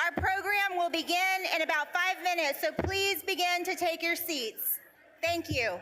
our program will begin in about 5 minutes, so please begin to take your seats. Thank you.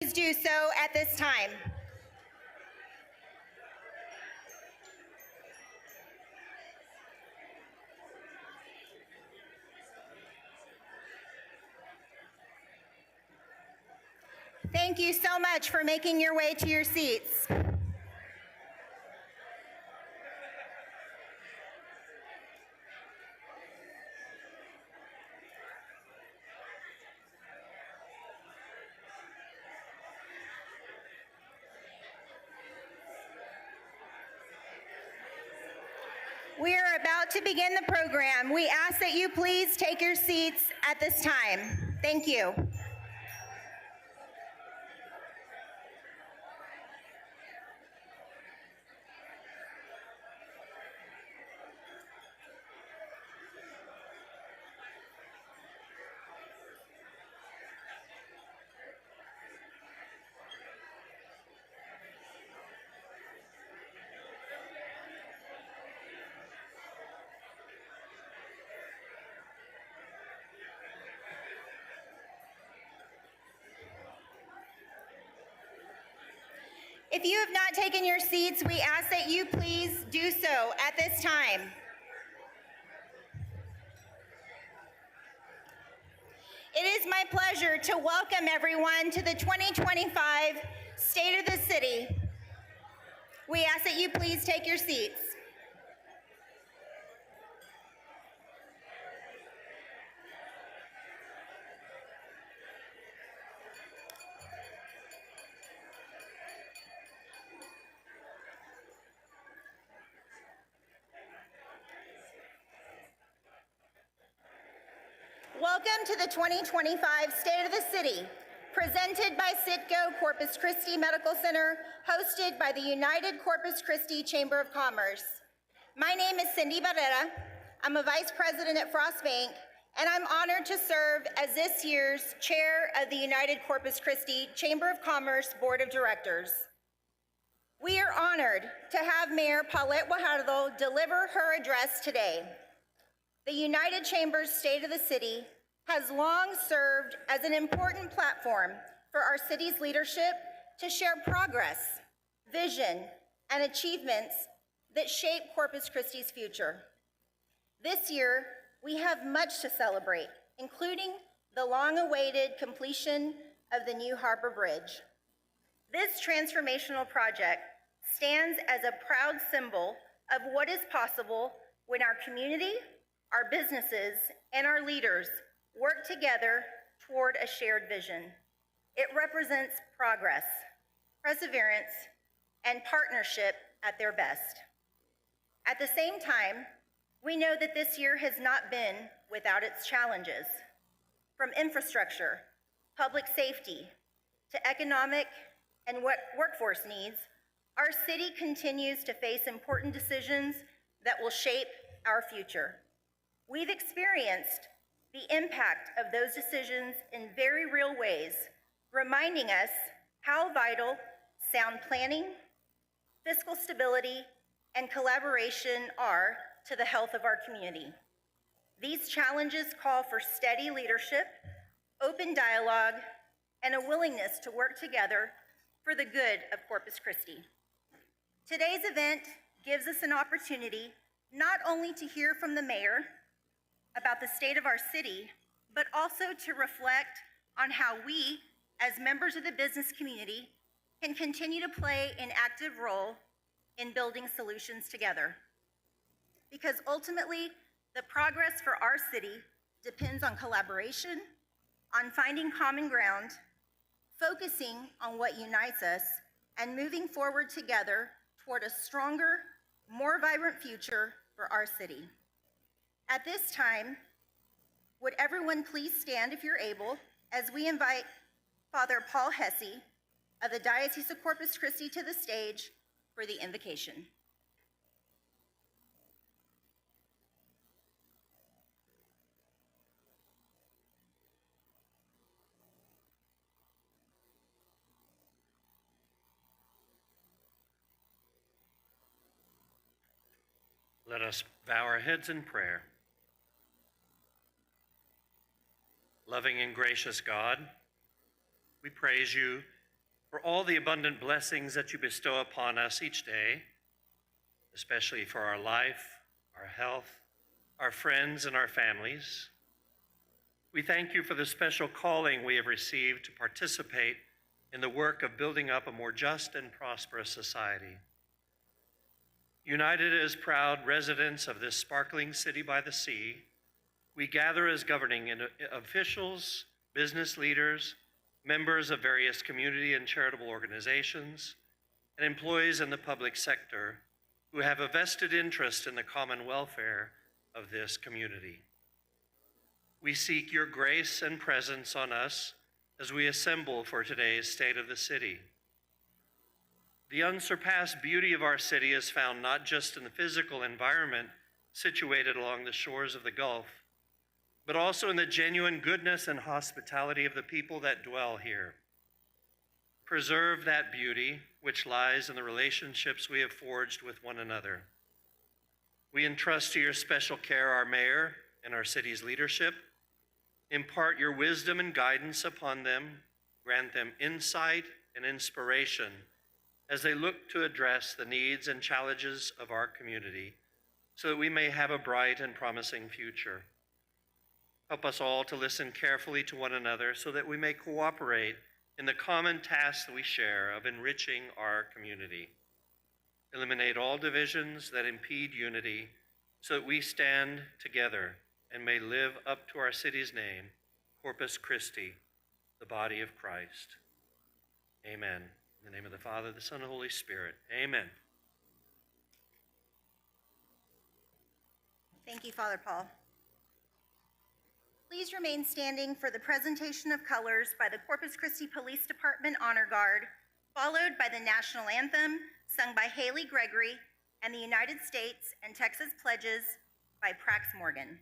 Please do so at this time. Thank you so much for making your way to your seats. We are about to begin the program. We ask that you please take your seats at this time. Thank you. If you have not taken your seats, we ask that you please do so at this time. It is my pleasure to welcome everyone to the 2025 State of the City. We ask that you please take your seats. Welcome to the 2025 State of the City, presented by Citgo Corpus Christi Medical Center, hosted by the United Corpus Christi Chamber of Commerce. My name is Cindy Barrera. I'm a vice president at Frost Bank, and I'm honored to serve as this year's chair of the United Corpus Christi Chamber of Commerce Board of Directors. We are honored to have Mayor Paulette Guajardo deliver her address today. The United Chamber's State of the City has long served as an important platform for our city's leadership to share progress, vision, and achievements that shape Corpus Christi's future. This year, we have much to celebrate, including the long-awaited completion of the new Harbor Bridge. This transformational project stands as a proud symbol of what is possible when our community, our businesses, and our leaders work together toward a shared vision. It represents progress, perseverance, and partnership at their best. At the same time, we know that this year has not been without its challenges. From infrastructure, public safety, to economic and workforce needs, our city continues to face important decisions that will shape our future. We've experienced the impact of those decisions in very real ways, reminding us how vital sound planning, fiscal stability, and collaboration are to the health of our community. These challenges call for steady leadership, open dialogue, and a willingness to work together for the good of Corpus Christi. Today's event gives us an opportunity not only to hear from the mayor about the state of our city, but also to reflect on how we, as members of the business community, can continue to play an active role in building solutions together. Because ultimately, the progress for our city depends on collaboration, on finding common ground, focusing on what unites us, and moving forward together toward a stronger, more vibrant future for our city. At this time, would everyone please stand if you're able, as we invite Father Paul Hesse of the Diocese of Corpus Christi to the stage for the invocation. Let us bow our heads in prayer. Loving and gracious God, we praise you for all the abundant blessings that you bestow upon us each day, especially for our life, our health, our friends, and our families. We thank you for the special calling we have received to participate in the work of building up a more just and prosperous society. United as proud residents of this sparkling city by the sea, we gather as governing officials, business leaders, members of various community and charitable organizations, and employees in the public sector who have a vested interest in the common welfare of this community. We seek your grace and presence on us as we assemble for today's State of the City. The unsurpassed beauty of our city is found not just in the physical environment situated along the shores of the Gulf, but also in the genuine goodness and hospitality of the people that dwell here. Preserve that beauty which lies in the relationships we have forged with one another. We entrust to your special care our mayor and our city's leadership. Impart your wisdom and guidance upon them, grant them insight and inspiration as they look to address the needs and challenges of our community so that we may have a bright and promising future. Help us all to listen carefully to one another so that we may cooperate in the common tasks that we share of enriching our community. Eliminate all divisions that impede unity so that we stand together and may live up to our city's name, Corpus Christi, the body of Christ. Amen. In the name of the Father, the Son, and the Holy Spirit. Amen. Thank you, Father Paul. Please remain standing for the presentation of colors by the Corpus Christi Police Department Honor Guard, followed by the national anthem sung by Haley Gregory and the United States and Texas pledges by Prax Morgan.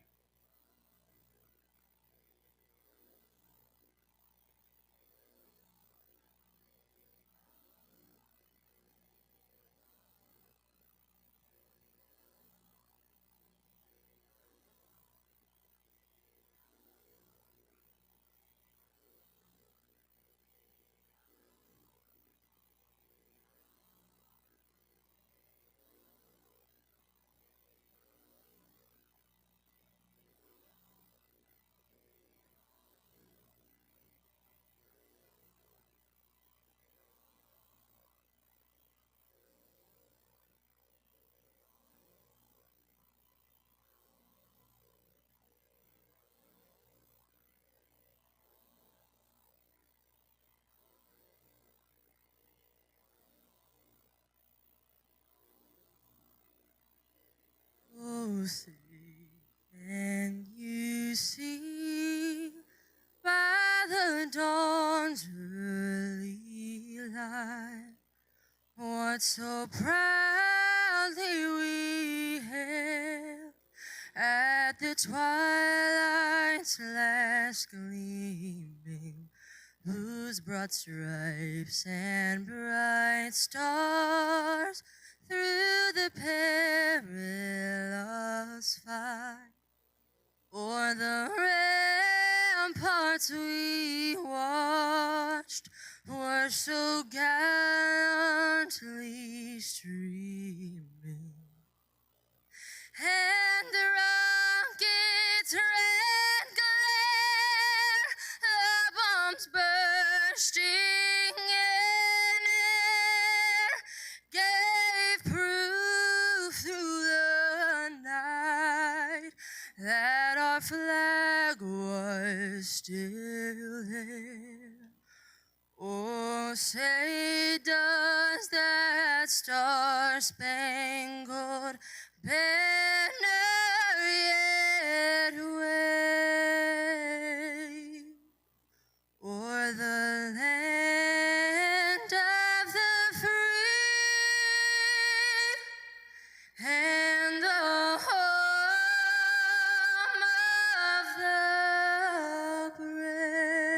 Oh, say, can you see by the dawn's early light what so proudly we hailed at the twilight's last gleaming, whose broad stripes and bright stars through the perilous fight o'er the ramparts we watched were so gallantly streaming, and the rocket's red glare, the bombs bursting in air, gave proof through the night that our flag was still there. Oh, say does that star-spangled banner yet wave o'er the land of the free and the home of the brave?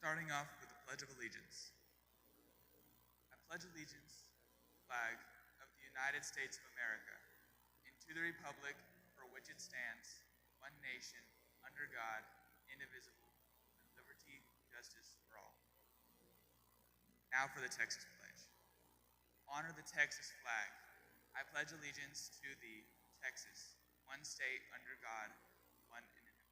Starting off with the Pledge of Allegiance. I pledge allegiance to the flag of the United States of America and to the republic for which it stands, one nation, under God, indivisible, with liberty and justice for all. Now for the Texas Pledge. Honor the Texas flag. I pledge allegiance to thee, Texas, one state under God, one indivisible.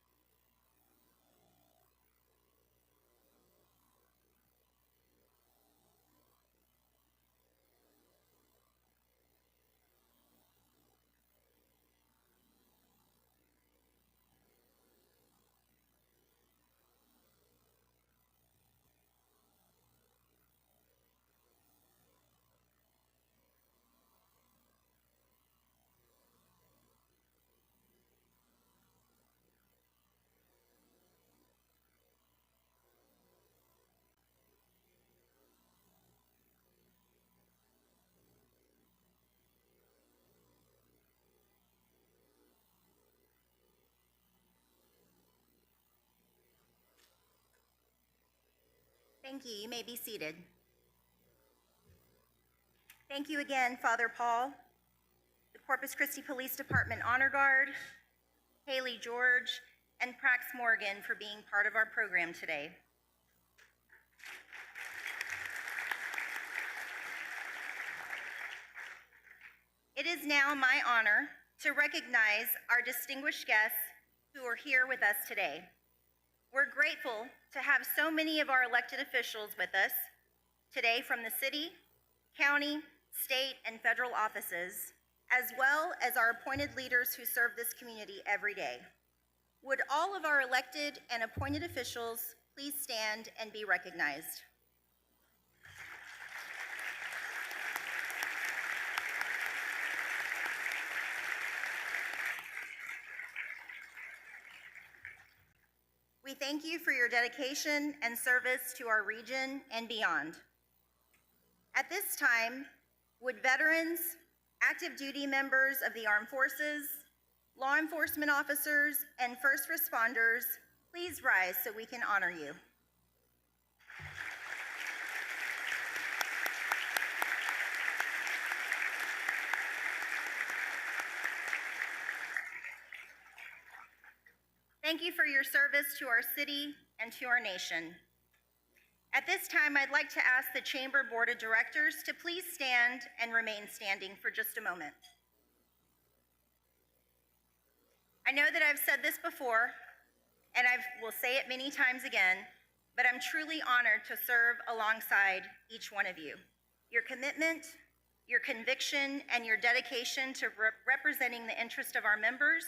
Thank you. You may be seated. Thank you again, Father Paul. The Corpus Christi Police Department Honor Guard, Haley George, and Prax Morgan for being part of our program today. It is now my honor to recognize our distinguished guests who are here with us today. We're grateful to have so many of our elected officials with us today from the city, county, state, and federal offices, as well as our appointed leaders who serve this community every day. Would all of our elected and appointed officials please stand and be recognized? We thank you for your dedication and service to our region and beyond. At this time, would veterans, active duty members of the armed forces, law enforcement officers, and first responders please rise so we can honor you. Thank you for your service to our city and to our nation. At this time, I'd like to ask the Chamber Board of Directors to please stand and remain standing for just a moment. I know that I've said this before, and I will say it many times again, but I'm truly honored to serve alongside each one of you. Your commitment, your conviction, and your dedication to representing the interest of our members,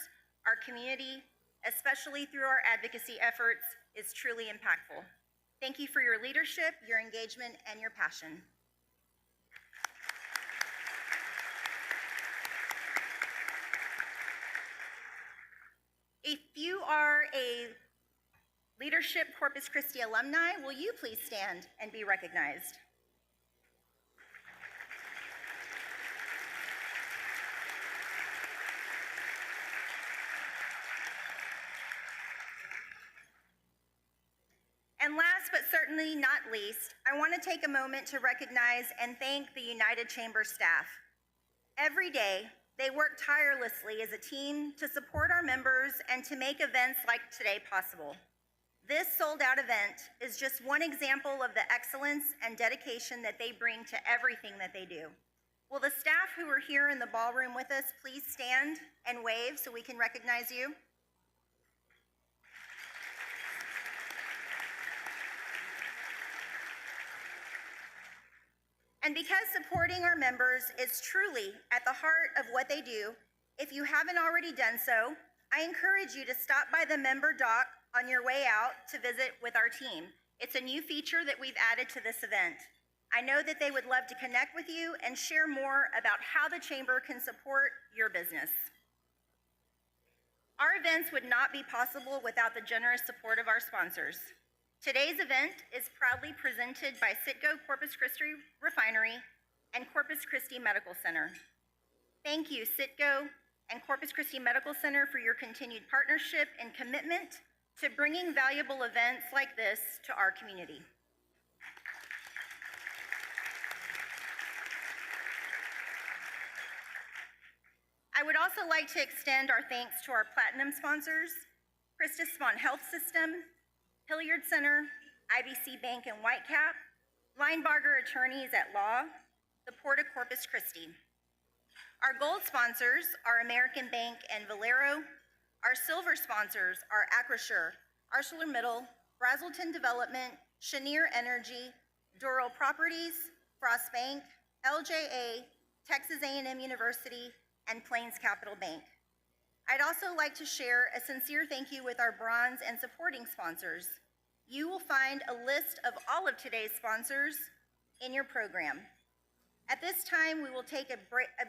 our community, especially through our advocacy efforts, is truly impactful. Thank you for your leadership, your engagement, and your passion. If you are a Leadership Corpus Christi alumni, will you please stand and be recognized? And last but certainly not least, I want to take a moment to recognize and thank the United Chamber staff. Every day, they work tirelessly as a team to support our members and to make events like today possible. This sold-out event is just one example of the excellence and dedication that they bring to everything that they do. Will the staff who are here in the ballroom with us please stand and wave so we can recognize you? And because supporting our members is truly at the heart of what they do, if you haven't already done so, I encourage you to stop by the member dock on your way out to visit with our team. It's a new feature that we've added to this event. I know that they would love to connect with you and share more about how the Chamber can support your business. Our events would not be possible without the generous support of our sponsors. Today's event is proudly presented by Citgo Corpus Christi Refinery and Corpus Christi Medical Center. Thank you, Citgo and Corpus Christi Medical Center, for your continued partnership and commitment to bringing valuable events like this to our community. I would also like to extend our thanks to our platinum sponsors, Christus Spawn Health System, Hilliard Center, IBC Bank and Whitecap, Linebarger Attorneys at Law, the Port of Corpus Christi. Our gold sponsors are American Bank and Valero. Our silver sponsors are Acrisure, ArcelorMittal, Brazelton Development, Cheniere Energy, Doral Properties, Frost Bank, LJA, Texas A&M University, and Plains Capital Bank. I'd also like to share a sincere thank you with our bronze and supporting sponsors. You will find a list of all of today's sponsors in your program. At this time, we will take a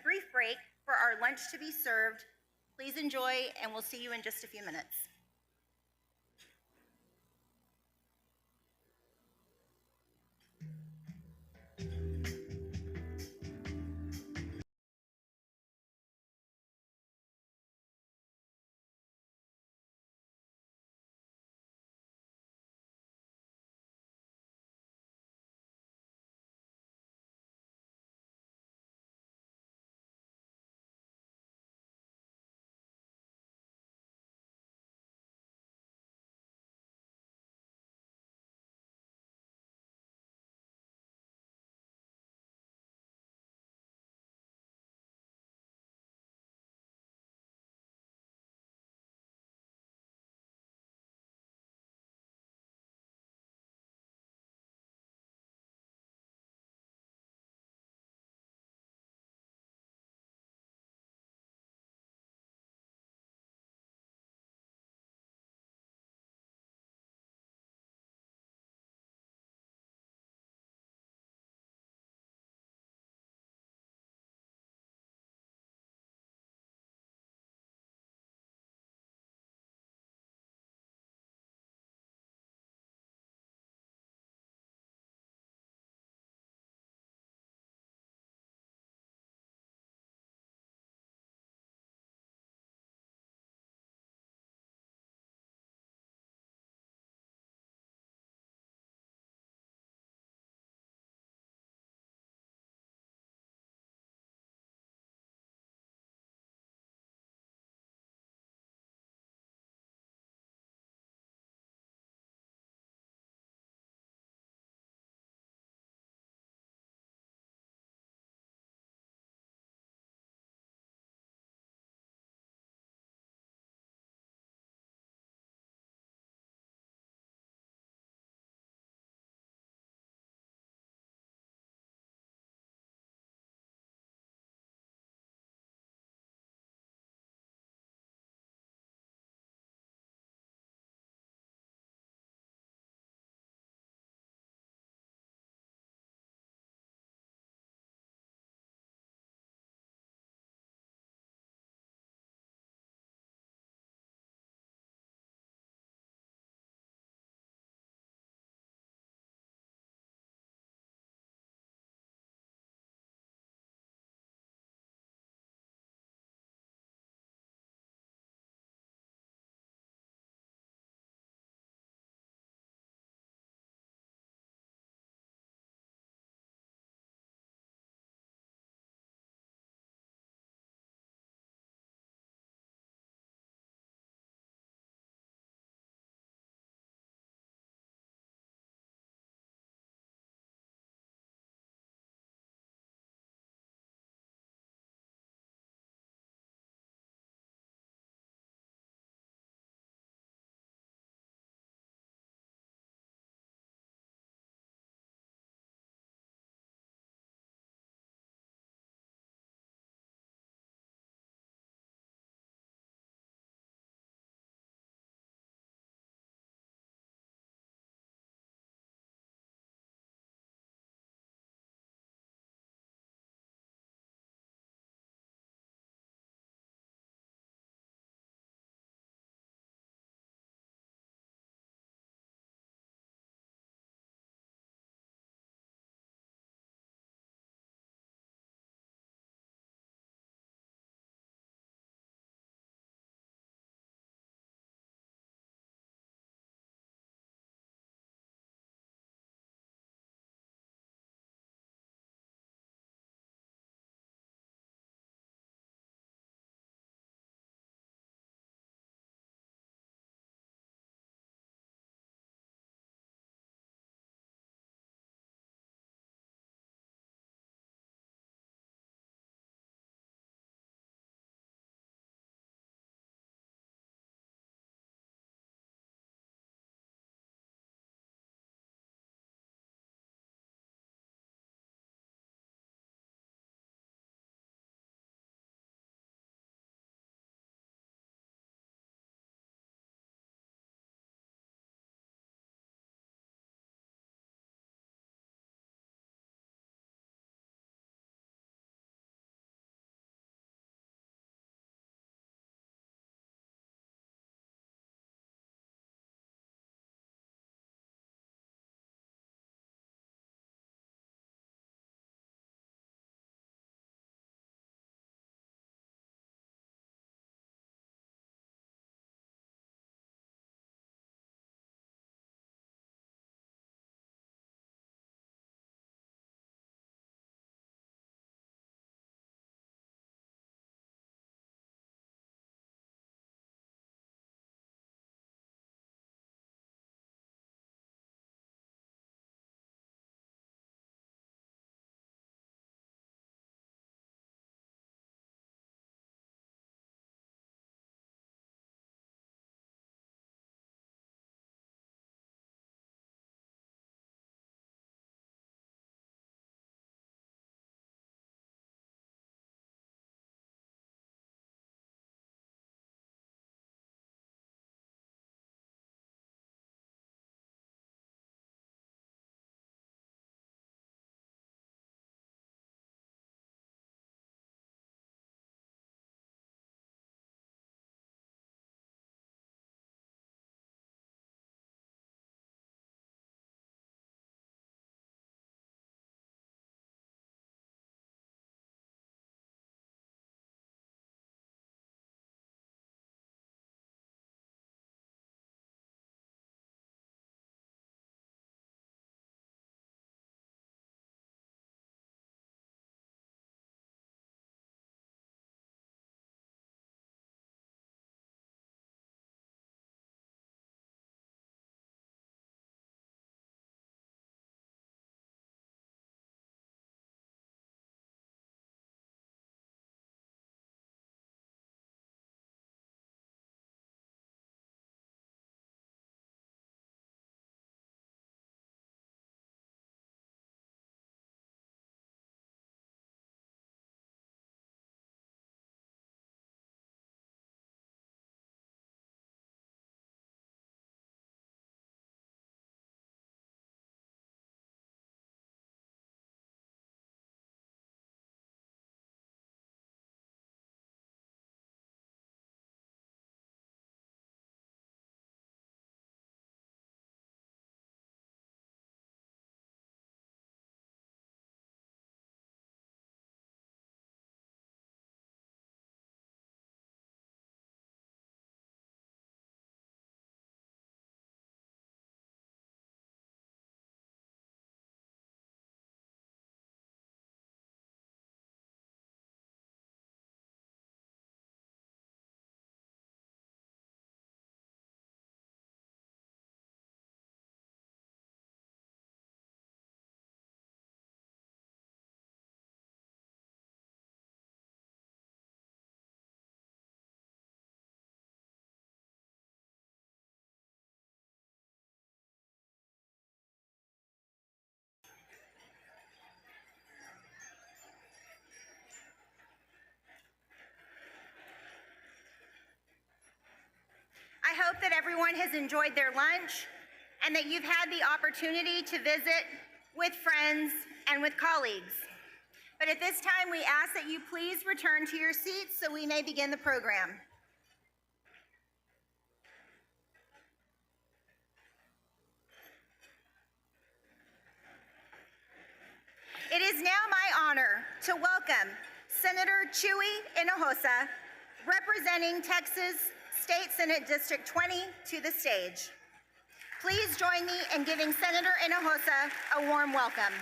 brief break for our lunch to be served. Please enjoy, and we'll see you in just a few minutes. hope that everyone has enjoyed their lunch and that you've had the opportunity to visit with friends and with colleagues. But at this time, we ask that you please return to your seats so we may begin the program. It is now my honor to welcome Senator Chuy Hinojosa, representing Texas State Senate District 20, to the stage. Please join me in giving Senator Hinojosa a warm welcome.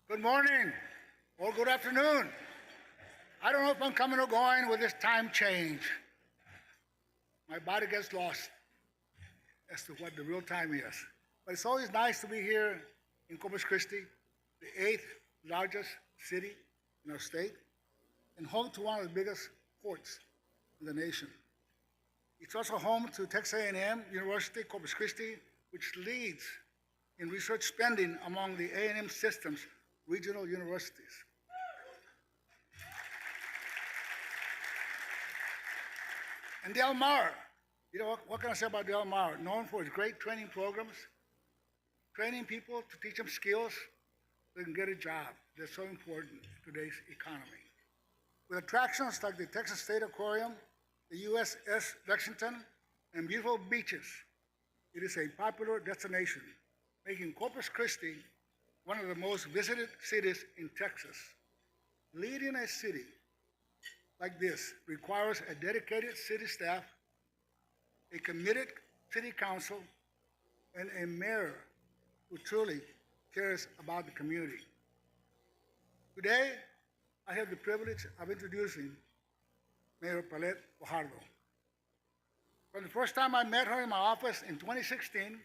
Good morning or good afternoon. I don't know if I'm coming or going with this time change. My body gets lost as to what the real time is. But it's always nice to be here in Corpus Christi, the 8th largest city in our state, and home to one of the biggest courts in the nation. It's also home to Texas A&M University, Corpus Christi, which leads in research spending among the A&M system's regional universities. And Del Mar, you know, what can I say about Del Mar? Known for its great training programs, training people to teach them skills so they can get a job. That's so important in today's economy. With attractions like the Texas State Aquarium, the USS Lexington, and beautiful beaches, it is a popular destination, making Corpus Christi one of the most visited cities in Texas. Leading a city like this requires a dedicated city staff, a committed city council, and a mayor who truly cares about the community. Today, I have the privilege of introducing Mayor Paulette Guajardo. From the first time I met her in my office in 2016,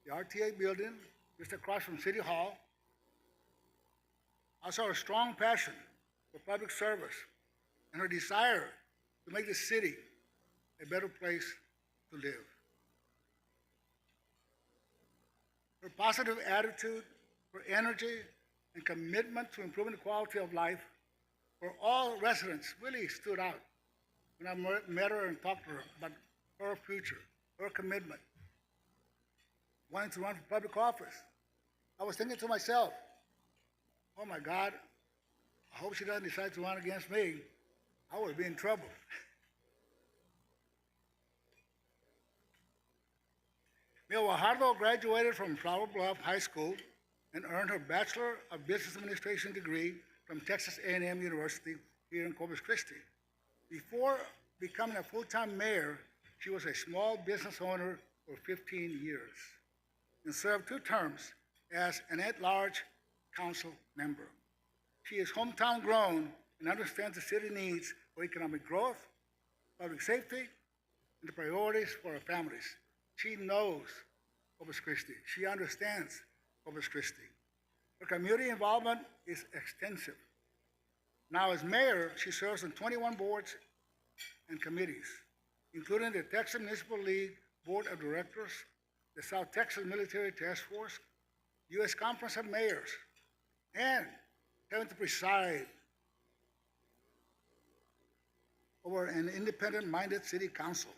the RTA building, just across from City Hall, I saw her strong passion for public service and her desire to make the city a better place to live. Her positive attitude, her energy, and commitment to improving the quality of life for all residents really stood out when I met her and talked to her about her future, her commitment, wanting to run for public office. I was thinking to myself, oh my God, I hope she doesn't decide to run against me. I would be in trouble. Mayor Guajardo graduated from Flower Bluff High School and earned her Bachelor of Business Administration degree from Texas A&M University here in Corpus Christi. Before becoming a full-time mayor, she was a small business owner for 15 years and served 2 terms as an at-large council member. She is hometown grown and understands the city needs for economic growth, public safety, and the priorities for our families. She knows Corpus Christi. She understands Corpus Christi. Her community involvement is extensive. Now as mayor, she serves on 21 boards and committees, including the Texas Municipal League Board of Directors, the South Texas Military Task Force, U.S. Conference of Mayors, and having to preside over an independent-minded city council.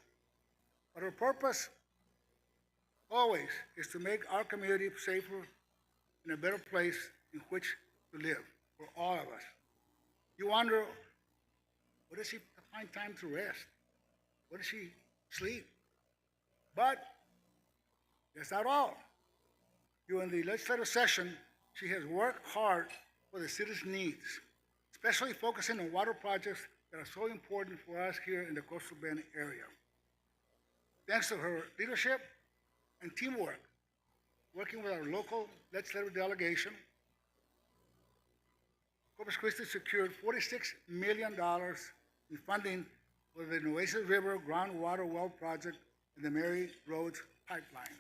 But her purpose always is to make our community safer and a better place in which to live for all of us. You wonder, where does she find time to rest? Where does she sleep? But that's not all. During the legislative session, she has worked hard for the city's needs, especially focusing on water projects that are so important for us here in the Coastal Bend area. Thanks to her leadership and teamwork, working with our local legislative delegation, Corpus Christi secured $46 million in funding for the Nueces River groundwater well project and the Mary Roads pipeline.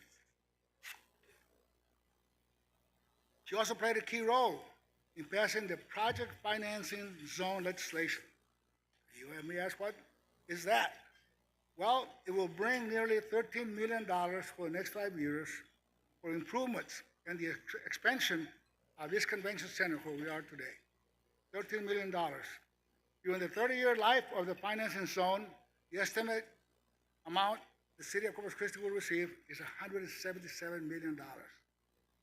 She also played a key role in passing the project financing zone legislation. You may ask, what is that? Well, it will bring nearly $13 million for the next 5 years for improvements and the expansion of this convention center where we are today. $13 million. During the 30-year life of the financing zone, the estimated amount the city of Corpus Christi will receive is $177 million.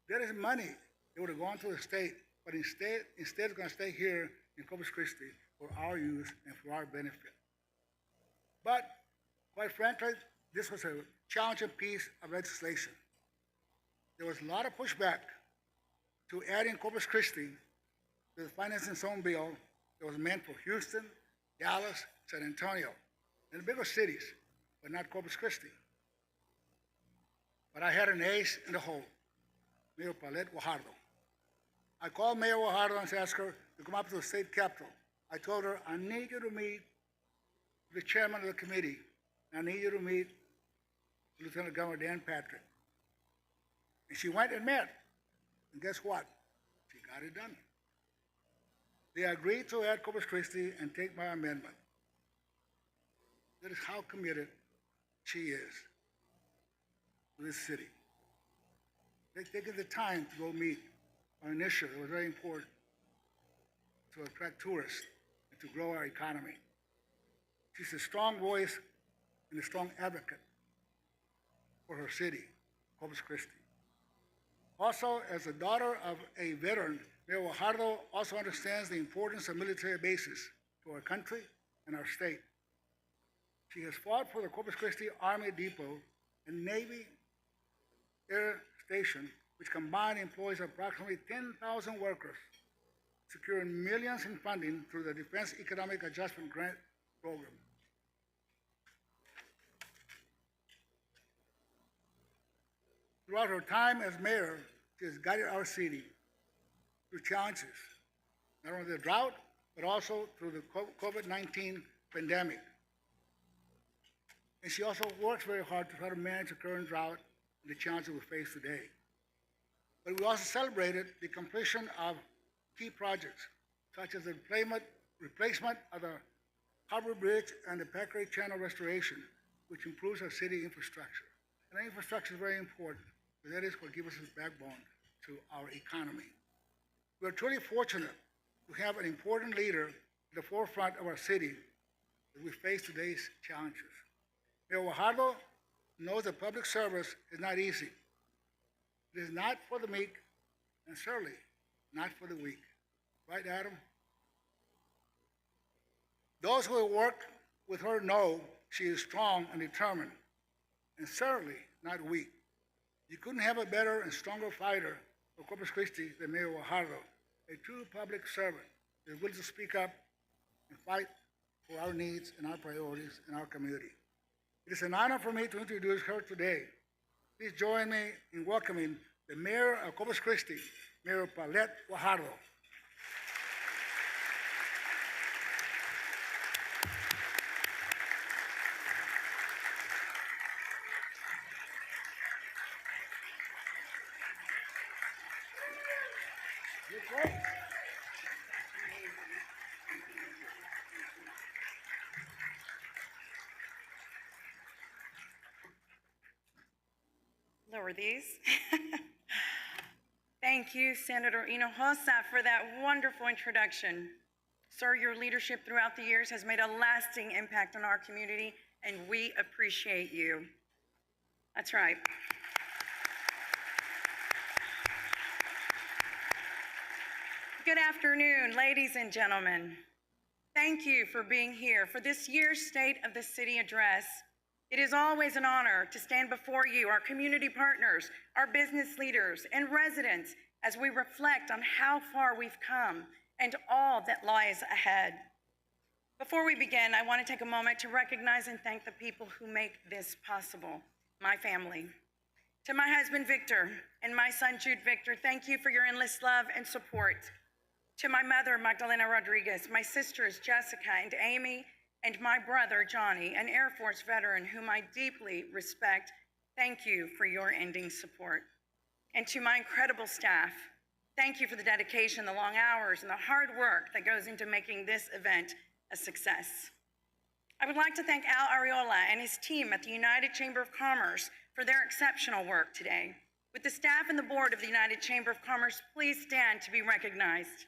That is money that would have gone to the state, but instead it's going to stay here in Corpus Christi for our use and for our benefit. But quite frankly, this was a challenging piece of legislation. There was a lot of pushback to adding Corpus Christi to the financing zone bill that was meant for Houston, Dallas, San Antonio, and the bigger cities, but not Corpus Christi. But I had an ace in the hole, Mayor Paulette Guajardo. I called Mayor Guajardo and asked her to come up to the state capitol. I told her, I need you to meet the chairman of the committee. I need you to meet Lieutenant Governor Dan Patrick. And she went and met. And guess what? She got it done. They agreed to add Corpus Christi and take my amendment. That is how committed she is to this city. They've taken the time to go meet on an issue that was very important to attract tourists and to grow our economy. She's a strong voice and a strong advocate for her city, Corpus Christi. Also, as the daughter of a veteran, Mayor Guajardo also understands the importance of military bases to our country and our state. She has fought for the Corpus Christi Army Depot and Navy Air Station, which combined employs approximately 10,000 workers, securing millions in funding through the Defense Economic Adjustment Grant Program. Throughout her time as mayor, she has guided our city through challenges, not only the drought, but also through the COVID-19 pandemic. And she also works very hard to try to manage the current drought and the challenges we face today. But we also celebrated the completion of key projects, such as the replacement of the Harbor Bridge and the Packery Channel restoration, which improves our city infrastructure. And infrastructure is very important, because that is what gives us this backbone to our economy. We are truly fortunate to have an important leader at the forefront of our city as we face today's challenges. Mayor Guajardo knows that public service is not easy. It is not for the meek, and certainly not for the weak. Right, Adam? Those who have worked with her know she is strong and determined, and certainly not weak. You couldn't have a better and stronger fighter for Corpus Christi than Mayor Guajardo, a true public servant who is willing to speak up and fight for our needs and our priorities in our community. It is an honor for me to introduce her today. Please join me in welcoming the Mayor of Corpus Christi, Mayor Paulette Guajardo. You're great. Lower these. Thank you, Senator Hinojosa, for that wonderful introduction. Sir, your leadership throughout the years has made a lasting impact on our community, and we appreciate you. That's right. Good afternoon, ladies and gentlemen. Thank you for being here for this year's State of the City Address. It is always an honor to stand before you, our community partners, our business leaders, and residents as we reflect on how far we've come and all that lies ahead. Before we begin, I want to take a moment to recognize and thank the people who make this possible, my family. To my husband, Victor, and my son, Jude Victor, thank you for your endless love and support. To my mother, Magdalena Rodriguez, my sisters, Jessica and Amy, and my brother, Johnny, an Air Force veteran whom I deeply respect, thank you for your ending support. And to my incredible staff, Thank you for the dedication, the long hours, and the hard work that goes into making this event a success. I would like to thank Al Ariola and his team at the United Chamber of Commerce for their exceptional work today. Would the staff and the board of the United Chamber of Commerce please stand to be recognized?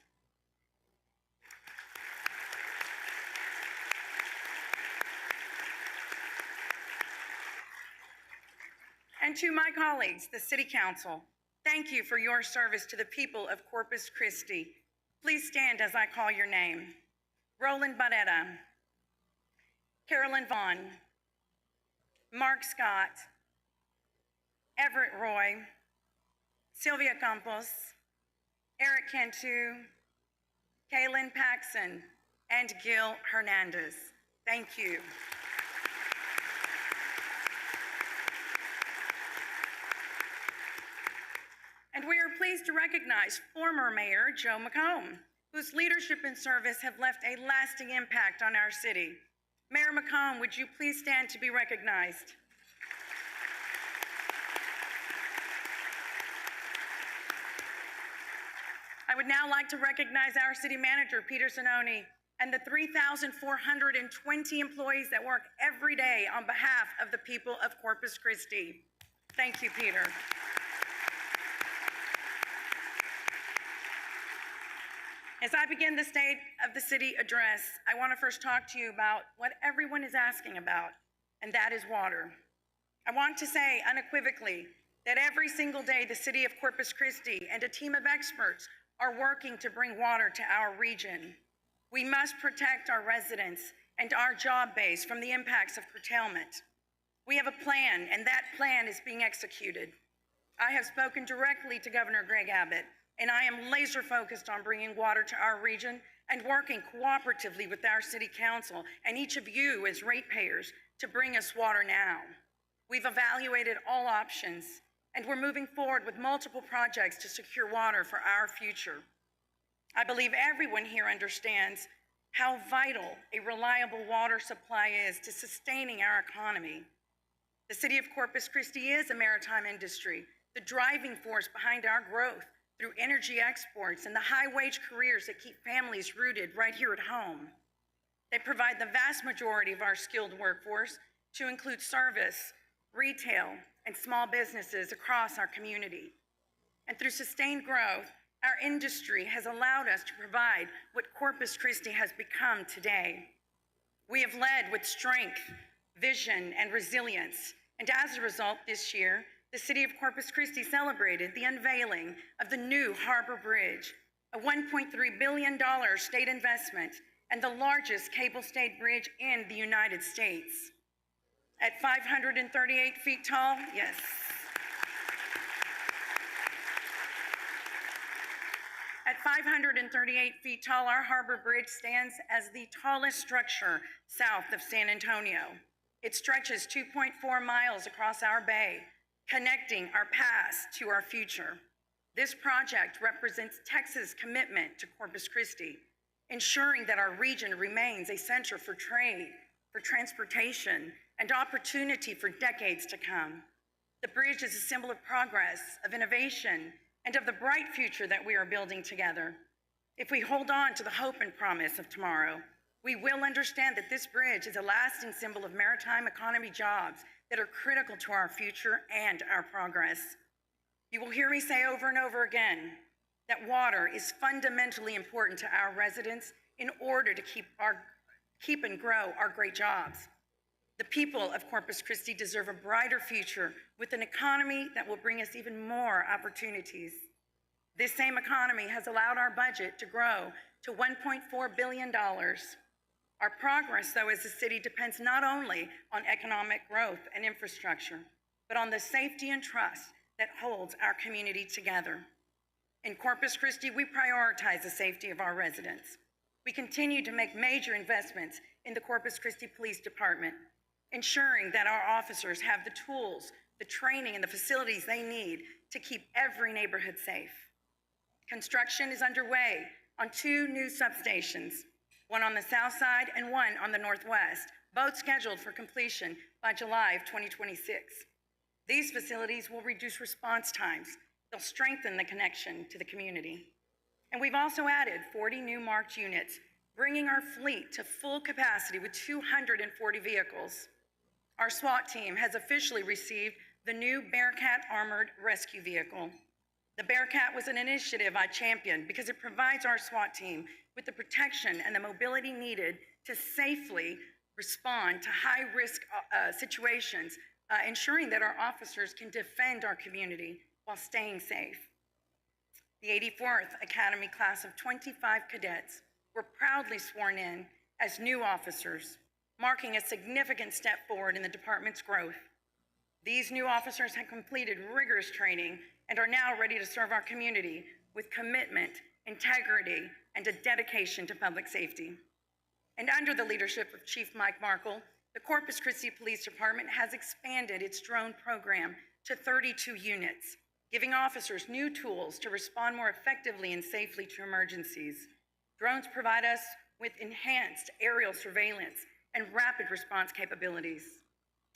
And to my colleagues, the City Council, thank you for your service to the people of Corpus Christi. Please stand as I call your name. Roland Barrera, Carolyn Vaughn, Mark Scott, Everett Roy, Sylvia Campos, Eric Cantu, Kaylin Paxson, and Gil Hernandez. Thank you. And we are pleased to recognize former Mayor Joe McComb, whose leadership and service have left a lasting impact on our city. Mayor McComb, would you please stand to be recognized? I would now like to recognize our city manager, Peter Zanoni, and the 3,420 employees that work every day on behalf of the people of Corpus Christi. Thank you, Peter. As I begin the State of the City address, I want to first talk to you about what everyone is asking about, and that is water. I want to say unequivocally that every single day the City of Corpus Christi and a team of experts are working to bring water to our region. We must protect our residents and our job base from the impacts of curtailment. We have a plan, and that plan is being executed. I have spoken directly to Governor Greg Abbott, and I am laser focused on bringing water to our region and working cooperatively with our City Council and each of you as ratepayers to bring us water now. We've evaluated all options, and we're moving forward with multiple projects to secure water for our future. I believe everyone here understands how vital a reliable water supply is to sustaining our economy. The City of Corpus Christi is a maritime industry, the driving force behind our growth through energy exports and the high-wage careers that keep families rooted right here at home. They provide the vast majority of our skilled workforce to include service, retail, and small businesses across our community. And through sustained growth, our industry has allowed us to provide what Corpus Christi has become today. We have led with strength, vision, and resilience, and as a result this year, the City of Corpus Christi celebrated the unveiling of the new Harbor Bridge, a $1.3 billion state investment and the largest cable-stayed bridge in the United States. At 538 feet tall, yes. At 538 feet tall, our Harbor Bridge stands as the tallest structure south of San Antonio. It stretches 2.4 miles across our bay, connecting our past to our future. This project represents Texas' commitment to Corpus Christi, ensuring that our region remains a center for trade, for transportation, and opportunity for decades to come. The bridge is a symbol of progress, of innovation, and of the bright future that we are building together. If we hold on to the hope and promise of tomorrow, we will understand that this bridge is a lasting symbol of maritime economy jobs that are critical to our future and our progress. You will hear me say over and over again that water is fundamentally important to our residents in order to keep and grow our great jobs. The people of Corpus Christi deserve a brighter future with an economy that will bring us even more opportunities. This same economy has allowed our budget to grow to $1.4 billion. Our progress, though, as a city depends not only on economic growth and infrastructure, but on the safety and trust that holds our community together. In Corpus Christi, we prioritize the safety of our residents. We continue to make major investments in the Corpus Christi Police Department, ensuring that our officers have the tools, the training, and the facilities they need to keep every neighborhood safe. Construction is underway on 2 new substations, one on the south side and one on the northwest, both scheduled for completion by July of 2026. These facilities will reduce response times, They'll strengthen the connection to the community. And we've also added 40 new marked units, bringing our fleet to full capacity with 240 vehicles. Our SWAT team has officially received the new Bearcat Armored Rescue Vehicle. The Bearcat was an initiative I championed because it provides our SWAT team with the protection and the mobility needed to safely respond to high-risk situations, ensuring that our officers can defend our community while staying safe. The 84th Academy class of 25 cadets were proudly sworn in as new officers, marking a significant step forward in the department's growth. These new officers have completed rigorous training and are now ready to serve our community with commitment, integrity, and a dedication to public safety. And under the leadership of Chief Mike Markle, the Corpus Christi Police Department has expanded its drone program to 32 units, giving officers new tools to respond more effectively and safely to emergencies. Drones provide us with enhanced aerial surveillance and rapid response capabilities.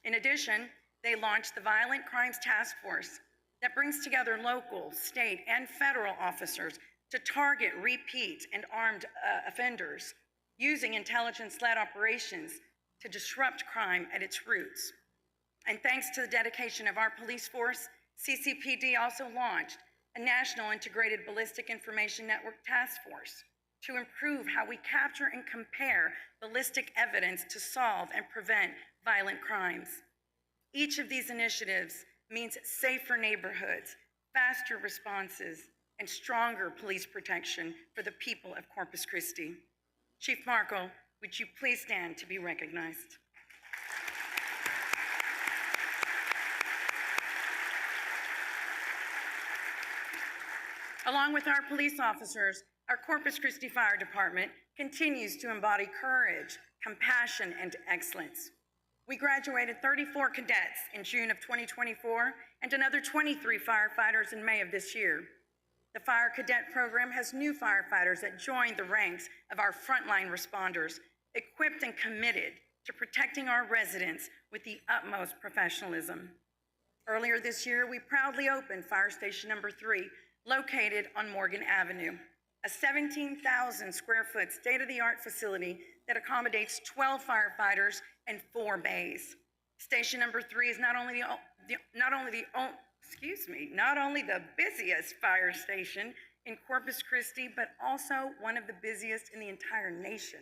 In addition, they launched the Violent Crimes Task Force that brings together local, state, and federal officers to target repeat and armed offenders, using intelligence-led operations to disrupt crime at its roots. And thanks to the dedication of our police force, CCPD also launched a National Integrated Ballistic Information Network Task Force to improve how we capture and compare ballistic evidence to solve and prevent violent crimes. Each of these initiatives means safer neighborhoods, faster responses, and stronger police protection for the people of Corpus Christi. Chief Markle, would you please stand to be recognized? Along with our police officers, our Corpus Christi Fire Department continues to embody courage, compassion, and excellence. We graduated 34 cadets in June of 2024 and another 23 firefighters in May of this year. The Fire Cadet Program has new firefighters that join the ranks of our frontline responders, equipped and committed to protecting our residents with the utmost professionalism. Earlier this year, we proudly opened Fire Station Number 3, located on Morgan Avenue, a 17,000 square foot state-of-the-art facility that accommodates 12 firefighters and 4 bays. Station Number 3 is not only the busiest fire station in Corpus Christi, but also one of the busiest in the entire nation.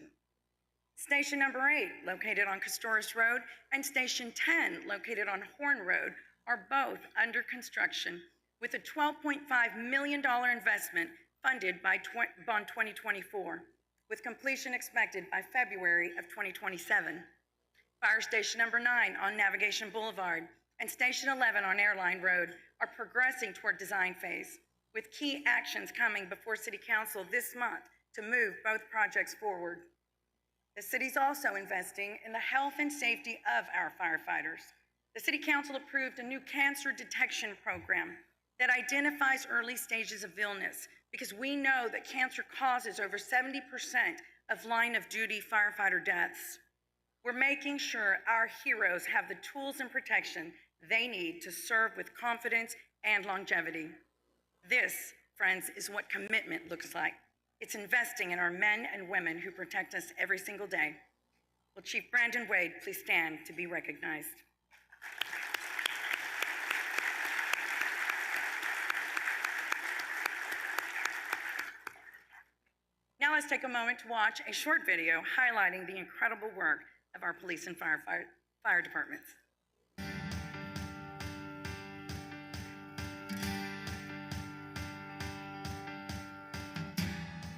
Station Number 8, located on Castoris Road, and Station 10, located on Horn Road, are both under construction with a $12.5 million investment funded by Bond 2024, with completion expected by February of 2027. Fire Station Number 9 on Navigation Boulevard and Station 11 on Airline Road are progressing toward design phase, with key actions coming before City Council this month to move both projects forward. The city's also investing in the health and safety of our firefighters. The City Council approved a new cancer detection program that identifies early stages of illness, because we know that cancer causes over 70% of line-of-duty firefighter deaths. We're making sure our heroes have the tools and protection they need to serve with confidence and longevity. This, friends, is what commitment looks like. It's investing in our men and women who protect us every single day. Will Chief Brandon Wade please stand to be recognized? Now let's take a moment to watch a short video highlighting the incredible work of our police and fire departments.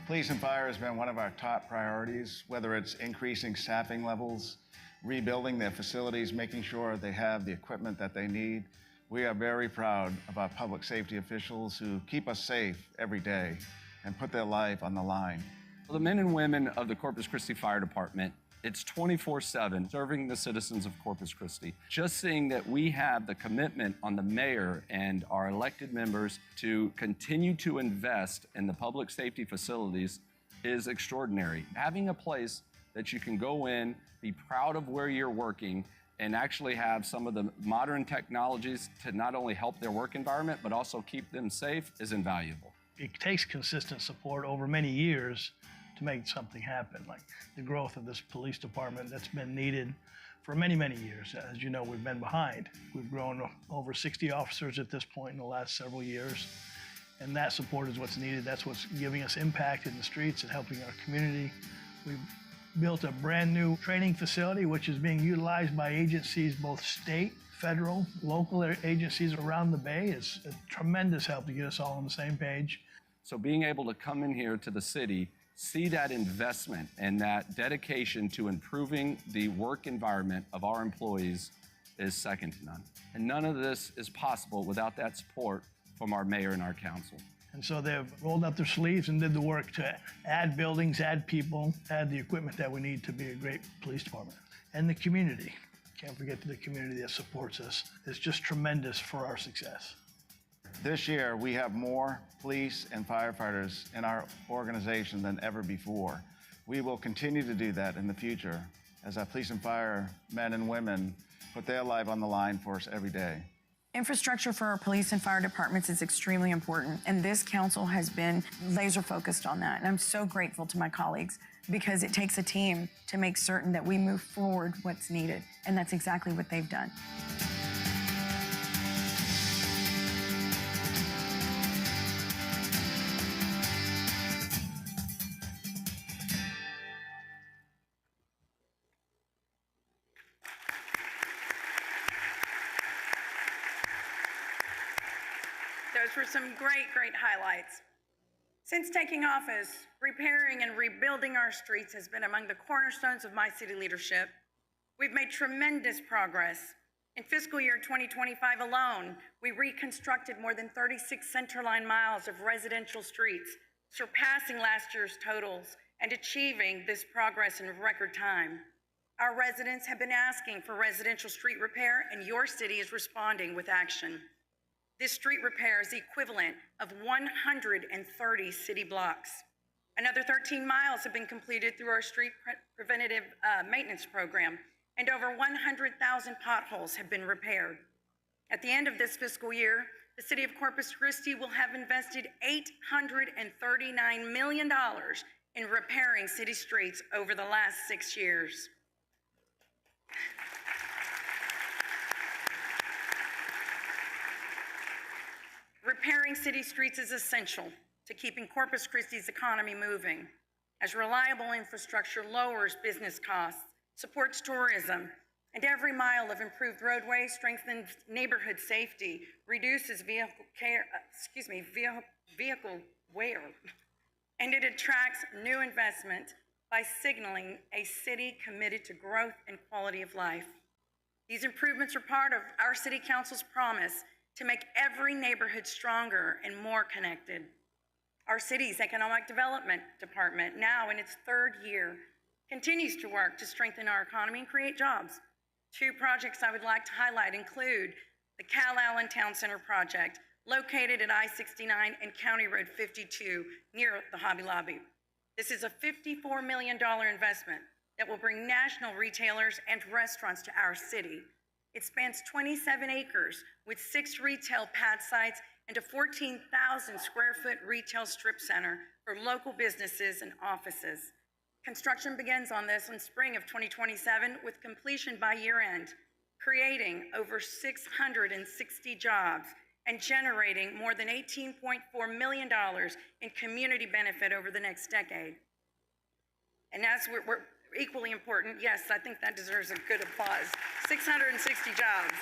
Police and fire has been one of our top priorities, whether it's increasing staffing levels, rebuilding their facilities, making sure they have the equipment that they need. We are very proud of our public safety officials who keep us safe every day and put their life on the line. The men and women of the Corpus Christi Fire Department, it's 24/7 serving the citizens of Corpus Christi. Just seeing that we have the commitment on the mayor and our elected members to continue to invest in the public safety facilities is extraordinary. Having a place that you can go in, be proud of where you're working, and actually have some of the modern technologies to not only help their work environment, but also keep them safe is invaluable. It takes consistent support over many years to make something happen, like the growth of this police department that's been needed for many, many years. As you know, we've been behind. We've grown over 60 officers at this point in the last several years, and that support is what's needed. That's what's giving us impact in the streets and helping our community. We've built a brand new training facility, which is being utilized by agencies, both state, federal, local agencies around the Bay. It's a tremendous help to get us all on the same page. So being able to come in here to the city, see that investment and that dedication to improving the work environment of our employees is second to none. And none of this is possible without that support from our mayor and our council. And so they've rolled up their sleeves and did the work to add buildings, add people, add the equipment that we need to be a great police department. And the community. Can't forget the community that supports us. It's just tremendous for our success. This year, we have more police and firefighters in our organization than ever before. We will continue to do that in the future as our police and fire men and women put their life on the line for us every day. Infrastructure for our police and fire departments is extremely important, and this council has been laser focused on that. And I'm so grateful to my colleagues because it takes a team to make certain that we move forward what's needed, and that's exactly what they've done. Those were some great highlights. Since taking office, repairing and rebuilding our streets has been among the cornerstones of my city leadership. We've made tremendous progress. In fiscal year 2025 alone, we reconstructed more than 36 centerline miles of residential streets, surpassing last year's totals and achieving this progress in record time. Our residents have been asking for residential street repair, and your city is responding with action. This street repair is the equivalent of 130 city blocks. Another 13 miles have been completed through our street preventative maintenance program, and over 100,000 potholes have been repaired. At the end of this fiscal year, the city of Corpus Christi will have invested $839 million in repairing city streets over the last 6 years. Repairing city streets is essential to keeping Corpus Christi's economy moving, as reliable infrastructure lowers business costs, supports tourism, and every mile of improved roadway strengthens neighborhood safety, reduces vehicle wear, and it attracts new investment by signaling a city committed to growth and quality of life. These improvements are part of our City Council's promise to make every neighborhood stronger and more connected. Our city's Economic Development Department, now in its third year, continues to work to strengthen our economy and create jobs. Two projects I would like to highlight include the Cal Allen Town Center project, located at I-69 and County Road 52 near the Hobby Lobby. This is a $54 million investment that will bring national retailers and restaurants to our city. It spans 27 acres with 6 retail pad sites and a 14,000 square foot retail strip center for local businesses and offices. Construction begins on this in spring of 2027 with completion by year end, creating over 660 jobs and generating more than $18.4 million in community benefit over the next decade. And as we're equally important, yes, I think that deserves a good applause, 660 jobs.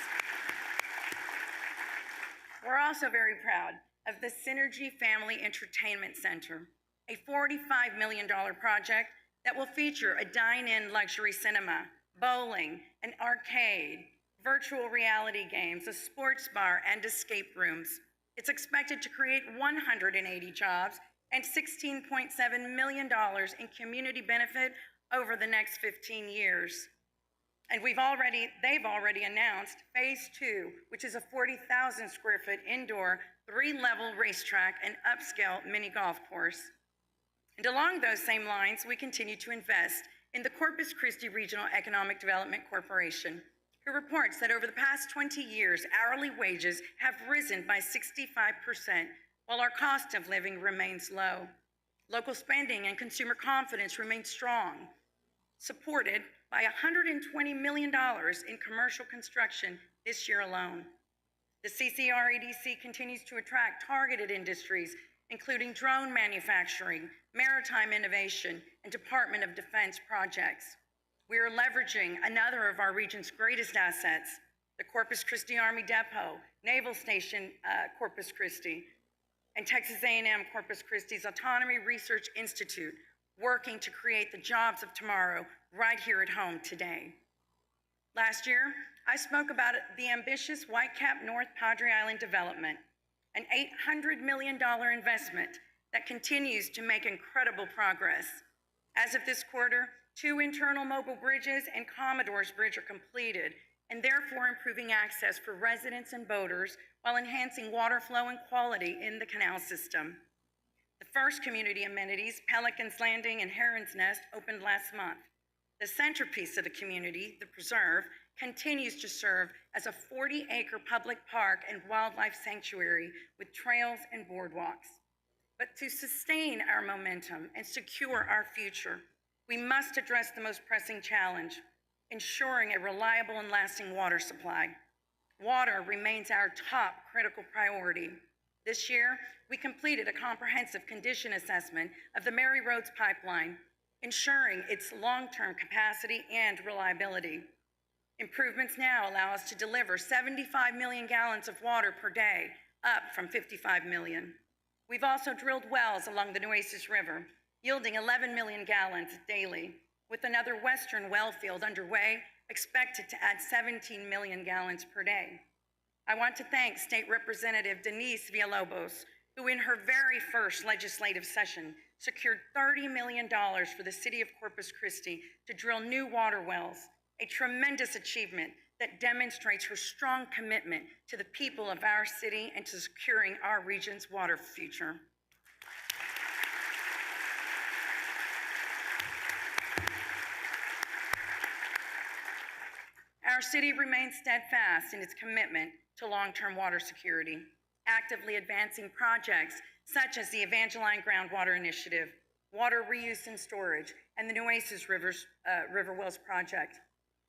We're also very proud of the Synergy Family Entertainment Center, a $45 million project that will feature a dine-in luxury cinema, bowling, an arcade, virtual reality games, a sports bar, and escape rooms. It's expected to create 180 jobs and $16.7 million in community benefit over the next 15 years. And they've already announced phase 2, which is a 40,000 square foot indoor, 3-level racetrack and upscale mini golf course. And along those same lines, we continue to invest in the Corpus Christi Regional Economic Development Corporation, who reports that over the past 20 years, hourly wages have risen by 65%, while our cost of living remains low. Local spending and consumer confidence remain strong, supported by $120 million in commercial construction this year alone. The CCREDC continues to attract targeted industries, including drone manufacturing, maritime innovation, and Department of Defense projects. We are leveraging another of our region's greatest assets, the Corpus Christi Army Depot, Naval Station Corpus Christi, and Texas A&M Corpus Christi's Autonomy Research Institute, working to create the jobs of tomorrow right here at home today. Last year, I spoke about the ambitious Whitecap North Padre Island development, an $800 million investment that continues to make incredible progress. As of this quarter, 2 internal mobile bridges and Commodore's Bridge are completed, and therefore improving access for residents and boaters while enhancing water flow and quality in the canal system. The first community amenities, Pelican's Landing and Heron's Nest, opened last month. The centerpiece of the community, the preserve, continues to serve as a 40-acre public park and wildlife sanctuary with trails and boardwalks. But to sustain our momentum and secure our future, we must address the most pressing challenge, ensuring a reliable and lasting water supply. Water remains our top critical priority. This year, we completed a comprehensive condition assessment of the Mary Roads pipeline, ensuring its long-term capacity and reliability. Improvements now allow us to deliver 75 million gallons of water per day, up from 55 million. We've also drilled wells along the Nueces River, yielding 11 million gallons daily, with another western well field underway, expected to add 17 million gallons per day. I want to thank State Representative Denise Villalobos, who in her very first legislative session secured $30 million for the city of Corpus Christi to drill new water wells, a tremendous achievement that demonstrates her strong commitment to the people of our city and to securing our region's water future. Our city remains steadfast in its commitment to long-term water security, actively advancing projects such as the Evangeline Groundwater Initiative, water reuse and storage, and the Nueces River Wells Project.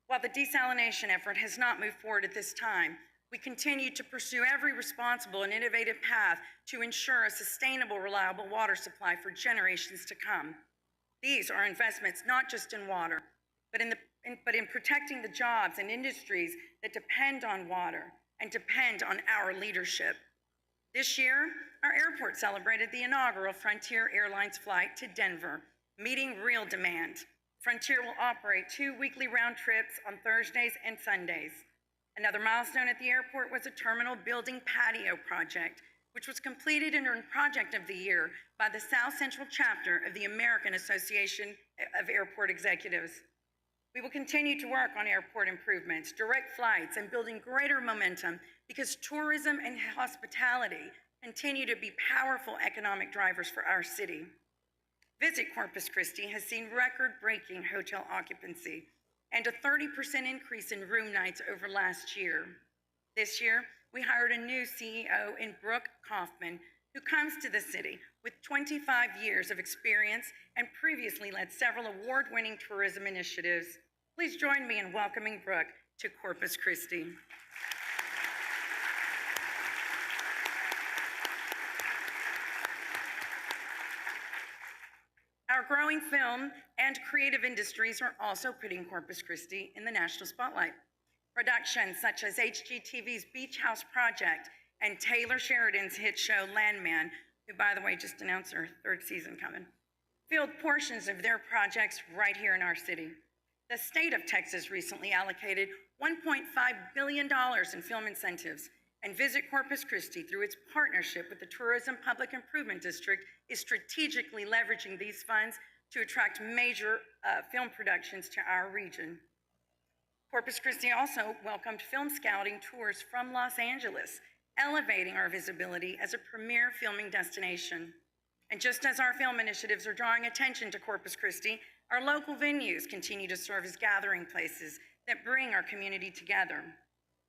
While the desalination effort has not moved forward at this time, we continue to pursue every responsible and innovative path to ensure a sustainable, reliable water supply for generations to come. These are investments not just in water, but in protecting the jobs and industries that depend on water and depend on our leadership. This year, our airport celebrated the inaugural Frontier Airlines flight to Denver, meeting real demand. Frontier will operate 2 weekly round trips on Thursdays and Sundays. Another milestone at the airport was a terminal building patio project, which was completed and earned Project of the Year by the South Central chapter of the American Association of Airport Executives. We will continue to work on airport improvements, direct flights, and building greater momentum because tourism and hospitality continue to be powerful economic drivers for our city. Visit Corpus Christi has seen record-breaking hotel occupancy and a 30% increase in room nights over last year. This year, we hired a new CEO in Brooke Kaufman, who comes to the city with 25 years of experience and previously led several award-winning tourism initiatives. Please join me in welcoming Brooke to Corpus Christi. Our growing film and creative industries are also putting Corpus Christi in the national spotlight. Productions such as HGTV's Beach House Project and Taylor Sheridan's hit show Landman, who by the way just announced their 3rd season coming, field portions of their projects right here in our city. The state of Texas recently allocated $1.5 billion in film incentives, and Visit Corpus Christi, through its partnership with the Tourism Public Improvement District, is strategically leveraging these funds to attract major film productions to our region. Corpus Christi also welcomed film scouting tours from Los Angeles, elevating our visibility as a premier filming destination. And just as our film initiatives are drawing attention to Corpus Christi, our local venues continue to serve as gathering places that bring our community together.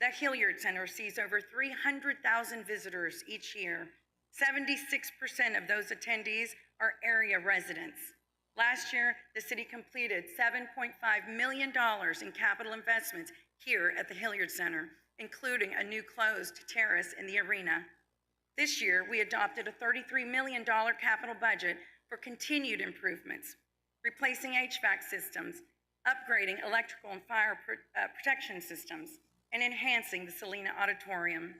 The Hilliard Center sees over 300,000 visitors each year. 76% of those attendees are area residents. Last year, the city completed $7.5 million in capital investments here at the Hilliard Center, including a new closed terrace in the arena. This year, we adopted a $33 million capital budget for continued improvements, replacing HVAC systems, upgrading electrical and fire protection systems, and enhancing the Selena Auditorium.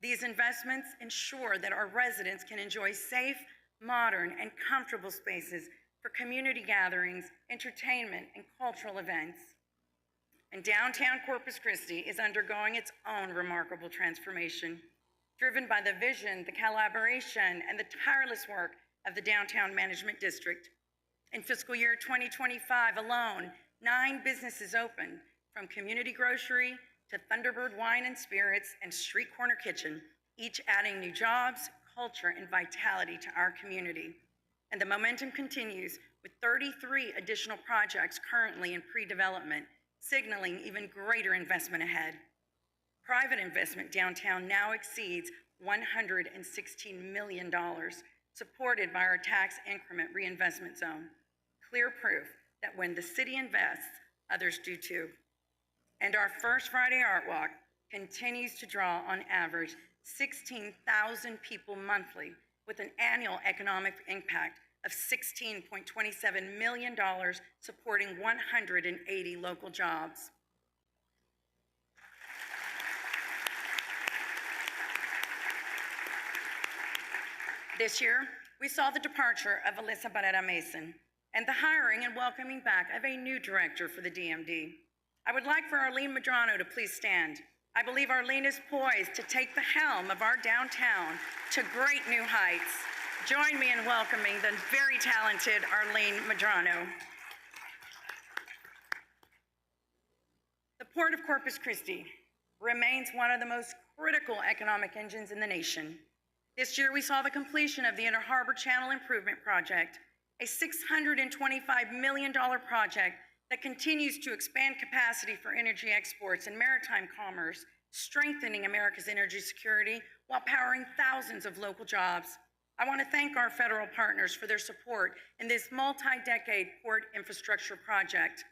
These investments ensure that our residents can enjoy safe, modern, and comfortable spaces for community gatherings, entertainment, and cultural events. And downtown Corpus Christi is undergoing its own remarkable transformation, driven by the vision, the collaboration, and the tireless work of the Downtown Management District. In fiscal year 2025 alone, 9 businesses opened, from Community Grocery to Thunderbird Wine and Spirits and Street Corner Kitchen, each adding new jobs, culture, and vitality to our community. And the momentum continues with 33 additional projects currently in pre-development, signaling even greater investment ahead. Private investment downtown now exceeds $116 million, supported by our tax increment reinvestment zone. Clear proof that when the city invests, others do too. And our First Friday Art Walk continues to draw on average 16,000 people monthly, with an annual economic impact of $16.27 million, supporting 180 local jobs. This year, we saw the departure of Alyssa Barrera Mason and the hiring and welcoming back of a new director for the DMD. I would like for Arlene Medrano to please stand. I believe Arlene is poised to take the helm of our downtown to great new heights. Join me in welcoming the very talented Arlene Medrano. The Port of Corpus Christi remains one of the most critical economic engines in the nation. This year, we saw the completion of the Inner Harbor Channel Improvement Project, a $625 million project that continues to expand capacity for energy exports and maritime commerce, strengthening America's energy security while powering thousands of local jobs. I want to thank our federal partners for their support in this multi-decade port infrastructure project.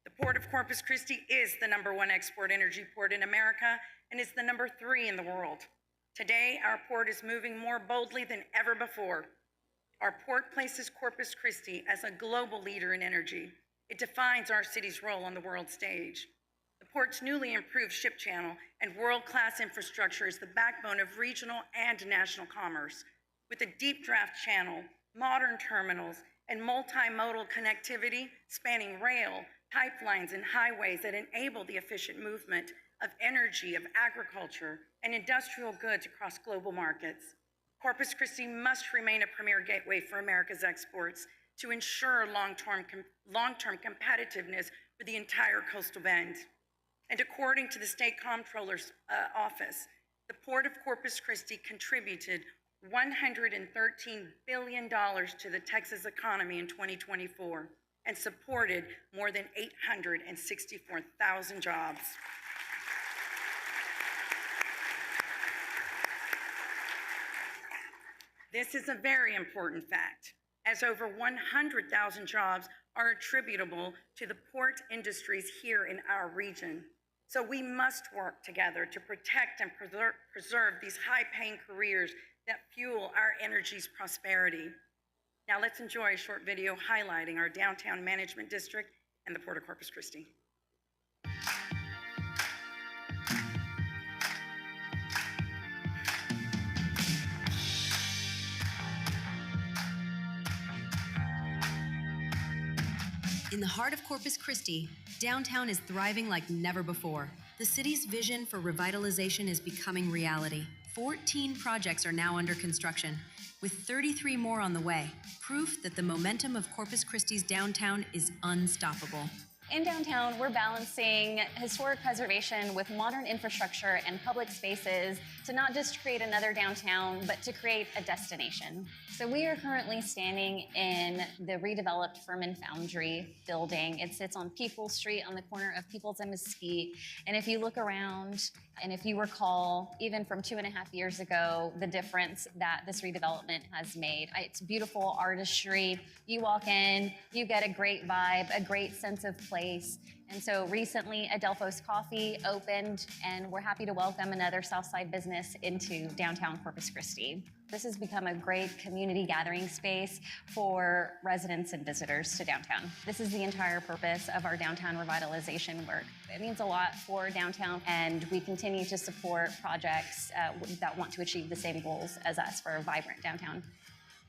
The Port of Corpus Christi is the #1 export energy port in America and is the #3 in the world. Today, our port is moving more boldly than ever before. Our port places Corpus Christi as a global leader in energy. It defines our city's role on the world stage. The port's newly improved ship channel and world-class infrastructure is the backbone of regional and national commerce. With a deep draft channel, modern terminals, and multimodal connectivity spanning rail, pipelines, and highways that enable the efficient movement of energy, of agriculture, and industrial goods across global markets. Corpus Christi must remain a premier gateway for America's exports to ensure long-term competitiveness for the entire coastal bend. And according to the State Comptroller's Office, the Port of Corpus Christi contributed $113 billion to the Texas economy in 2024 and supported more than 864,000 jobs. This is a very important fact, as over 100,000 jobs are attributable to the port industries here in our region. So we must work together to protect and preserve these high-paying careers that fuel our energy's prosperity. Now let's enjoy a short video highlighting our downtown management district and the Port of Corpus Christi. In the heart of Corpus Christi, downtown is thriving like never before. The city's vision for revitalization is becoming reality. 14 projects are now under construction, with 33 more on the way, proof that the momentum of Corpus Christi's downtown is unstoppable. In downtown, we're balancing historic preservation with modern infrastructure and public spaces to not just create another downtown, but to create a destination. So we are currently standing in the redeveloped Furman Foundry building. It sits on Peoples Street on the corner of Peoples and Mesquite. And if you look around, and if you recall, even from 2.5 years ago, the difference that this redevelopment has made. It's beautiful artistry. You walk in, you get a great vibe, a great sense of place. And so recently, Adelphos Coffee opened, and we're happy to welcome another Southside business into downtown Corpus Christi. This has become a great community gathering space for residents and visitors to downtown. This is the entire purpose of our downtown revitalization work. It means a lot for downtown, and we continue to support projects that want to achieve the same goals as us for a vibrant downtown.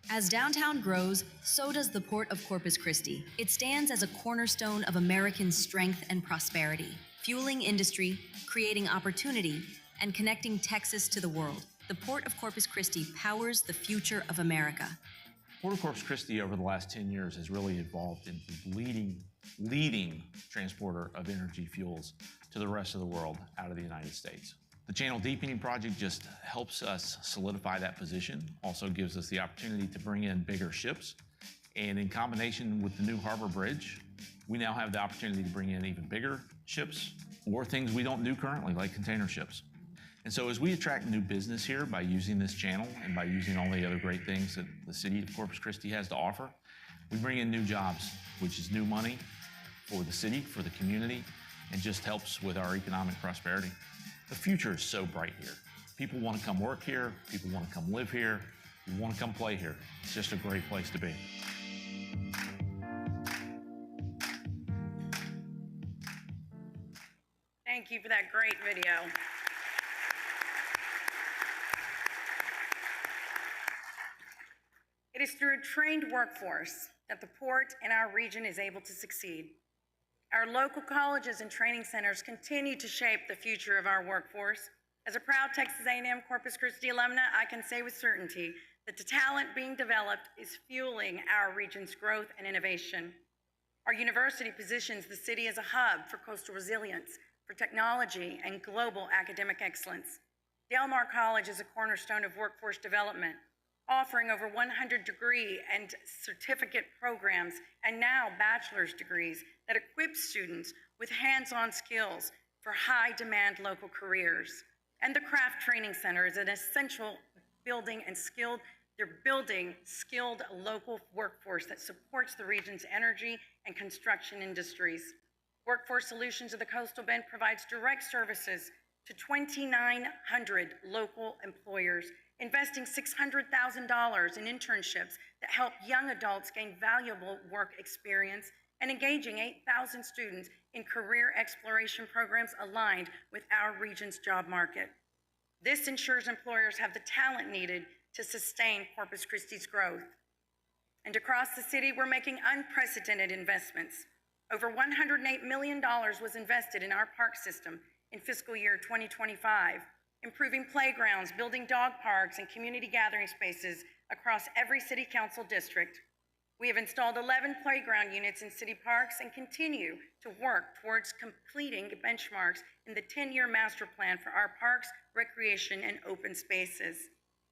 As downtown grows, so does the Port of Corpus Christi. It stands as a cornerstone of American strength and prosperity, fueling industry, creating opportunity, and connecting Texas to the world. The Port of Corpus Christi powers the future of America. Port of Corpus Christi over the last 10 years has really evolved into the leading transporter of energy fuels to the rest of the world out of the United States. The channel deepening project just helps us solidify that position, also gives us the opportunity to bring in bigger ships, and in combination with the new harbor bridge, we now have the opportunity to bring in even bigger ships or things we don't do currently, like container ships. And so as we attract new business here by using this channel and by using all the other great things that the city of Corpus Christi has to offer, we bring in new jobs, which is new money for the city, for the community, and just helps with our economic prosperity. The future is so bright here. People want to come work here, people want to come live here, people want to come play here. It's just a great place to be. Thank you for that great video. It is through a trained workforce that the port in our region is able to succeed. Our local colleges and training centers continue to shape the future of our workforce. As a proud Texas A&M Corpus Christi alumna, I can say with certainty that the talent being developed is fueling our region's growth and innovation. Our university positions the city as a hub for coastal resilience, for technology, and global academic excellence. Del Mar College is a cornerstone of workforce development, offering over 100 degree and certificate programs and now bachelor's degrees that equip students with hands-on skills for high-demand local careers. And the Craft Training Center is an essential building and they're building skilled local workforce that supports the region's energy and construction industries. Workforce Solutions of the Coastal Bend provides direct services to 2,900 local employers, investing $600,000 in internships that help young adults gain valuable work experience and engaging 8,000 students in career exploration programs aligned with our region's job market. This ensures employers have the talent needed to sustain Corpus Christi's growth. And across the city, we're making unprecedented investments. Over $108 million was invested in our park system in fiscal year 2025, improving playgrounds, building dog parks, and community gathering spaces across every city council district. We have installed 11 playground units in city parks and continue to work towards completing benchmarks in the 10-year master plan for our parks, recreation, and open spaces.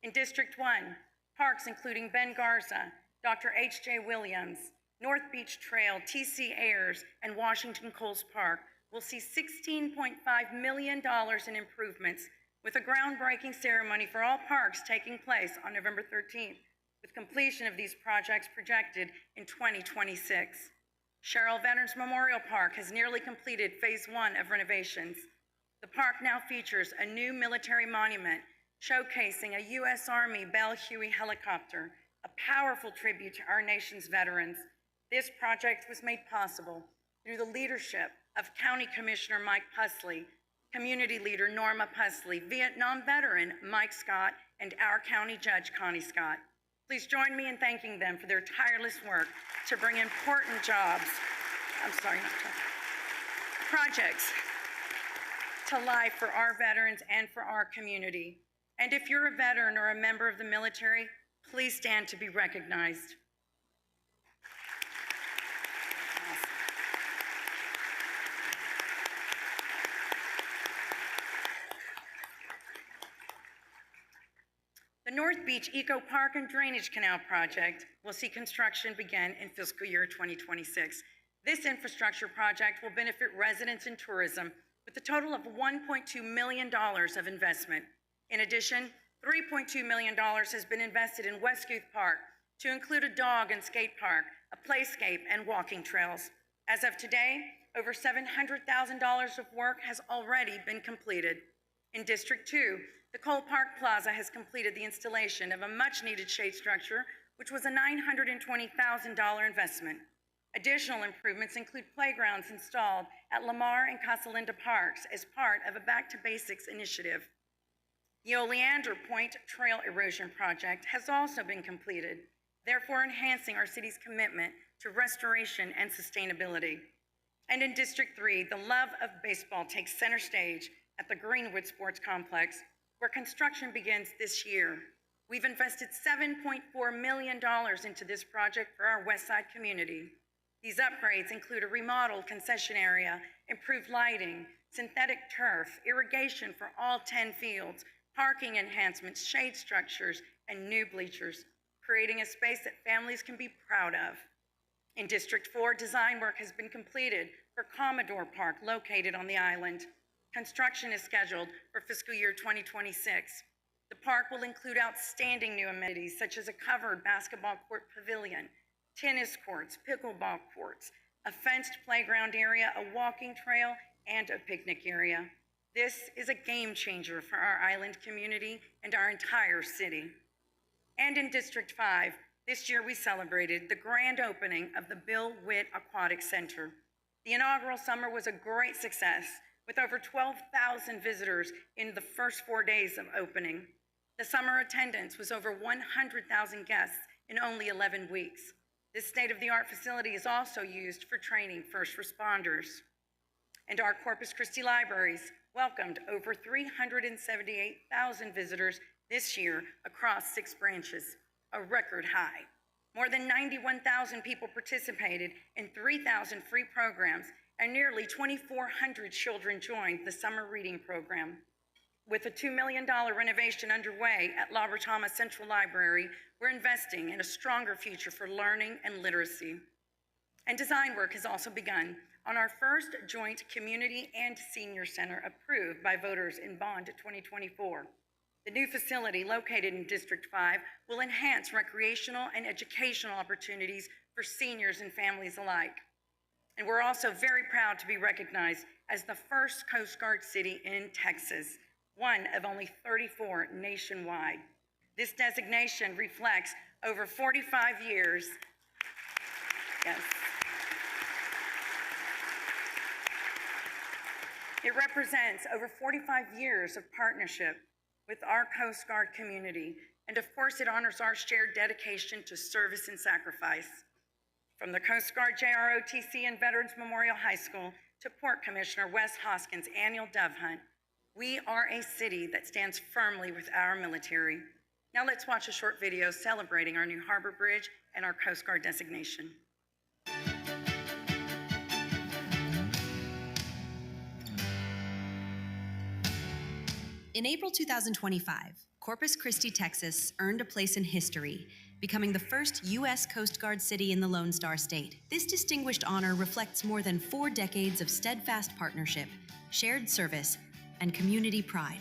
In District 1, parks including Ben Garza, Dr. H.J. Williams, North Beach Trail, T.C. Ayers, and Washington Coles Park will see $16.5 million in improvements, with a groundbreaking ceremony for all parks taking place on November 13th, with completion of these projects projected in 2026. Cheryl Veterans Memorial Park has nearly completed phase 1 of renovations. The park now features a new military monument showcasing a U.S. Army Bell Huey helicopter, a powerful tribute to our nation's veterans. This project was made possible through the leadership of County Commissioner Mike Pusley, Community Leader Norma Pusley, Vietnam veteran Mike Scott, and our County Judge Connie Scott. Please join me in thanking them for their tireless work to bring important projects to life for our veterans and for our community. And if you're a veteran or a member of the military, please stand to be recognized. The North Beach Eco Park and Drainage Canal project will see construction begin in fiscal year 2026. This infrastructure project will benefit residents and tourism with a total of $1.2 million of investment. In addition, $3.2 million has been invested in Westcouth Park to include a dog and skate park, a playscape, and walking trails. As of today, over $700,000 of work has already been completed. In District 2, the Cole Park Plaza has completed the installation of a much-needed shade structure, which was a $920,000 investment. Additional improvements include playgrounds installed at Lamar and Casa Linda Parks as part of a Back to Basics initiative. The Oleander Point Trail Erosion Project has also been completed, therefore enhancing our city's commitment to restoration and sustainability. And in District 3, the love of baseball takes center stage at the Greenwood Sports Complex, where construction begins this year. We've invested $7.4 million into this project for our Westside community. These upgrades include a remodeled concession area, improved lighting, synthetic turf, irrigation for all 10 fields, parking enhancements, shade structures, and new bleachers, creating a space that families can be proud of. In District 4, design work has been completed for Commodore Park, located on the island. Construction is scheduled for fiscal year 2026. The park will include outstanding new amenities such as a covered basketball court pavilion, tennis courts, pickleball courts, a fenced playground area, a walking trail, and a picnic area. This is a game changer for our island community and our entire city. And in District 5, this year we celebrated the grand opening of the Bill Witt Aquatic Center. The inaugural summer was a great success, with over 12,000 visitors in the first 4 days of opening. The summer attendance was over 100,000 guests in only 11 weeks. This state-of-the-art facility is also used for training first responders. And our Corpus Christi libraries welcomed over 378,000 visitors this year across 6 branches, a record high. More than 91,000 people participated in 3,000 free programs, and nearly 2,400 children joined the summer reading program. With a $2 million renovation underway at La Retama Central Library, we're investing in a stronger future for learning and literacy. And design work has also begun on our first joint community and senior center approved by voters in Bond 2024. The new facility located in District 5 will enhance recreational and educational opportunities for seniors and families alike. And we're also very proud to be recognized as the first Coast Guard city in Texas, one of only 34 nationwide. This designation reflects over 45 years. Yes. It represents over 45 years of partnership with our Coast Guard community, and of course it honors our shared dedication to service and sacrifice. From the Coast Guard JROTC and Veterans Memorial High School to Port Commissioner Wes Hoskins' annual dove hunt, we are a city that stands firmly with our military. Now let's watch a short video celebrating our new Harbor Bridge and our Coast Guard designation. In April 2025, Corpus Christi, Texas earned a place in history, becoming the first U.S. Coast Guard city in the Lone Star State. This distinguished honor reflects more than 4 decades of steadfast partnership, shared service, and community pride.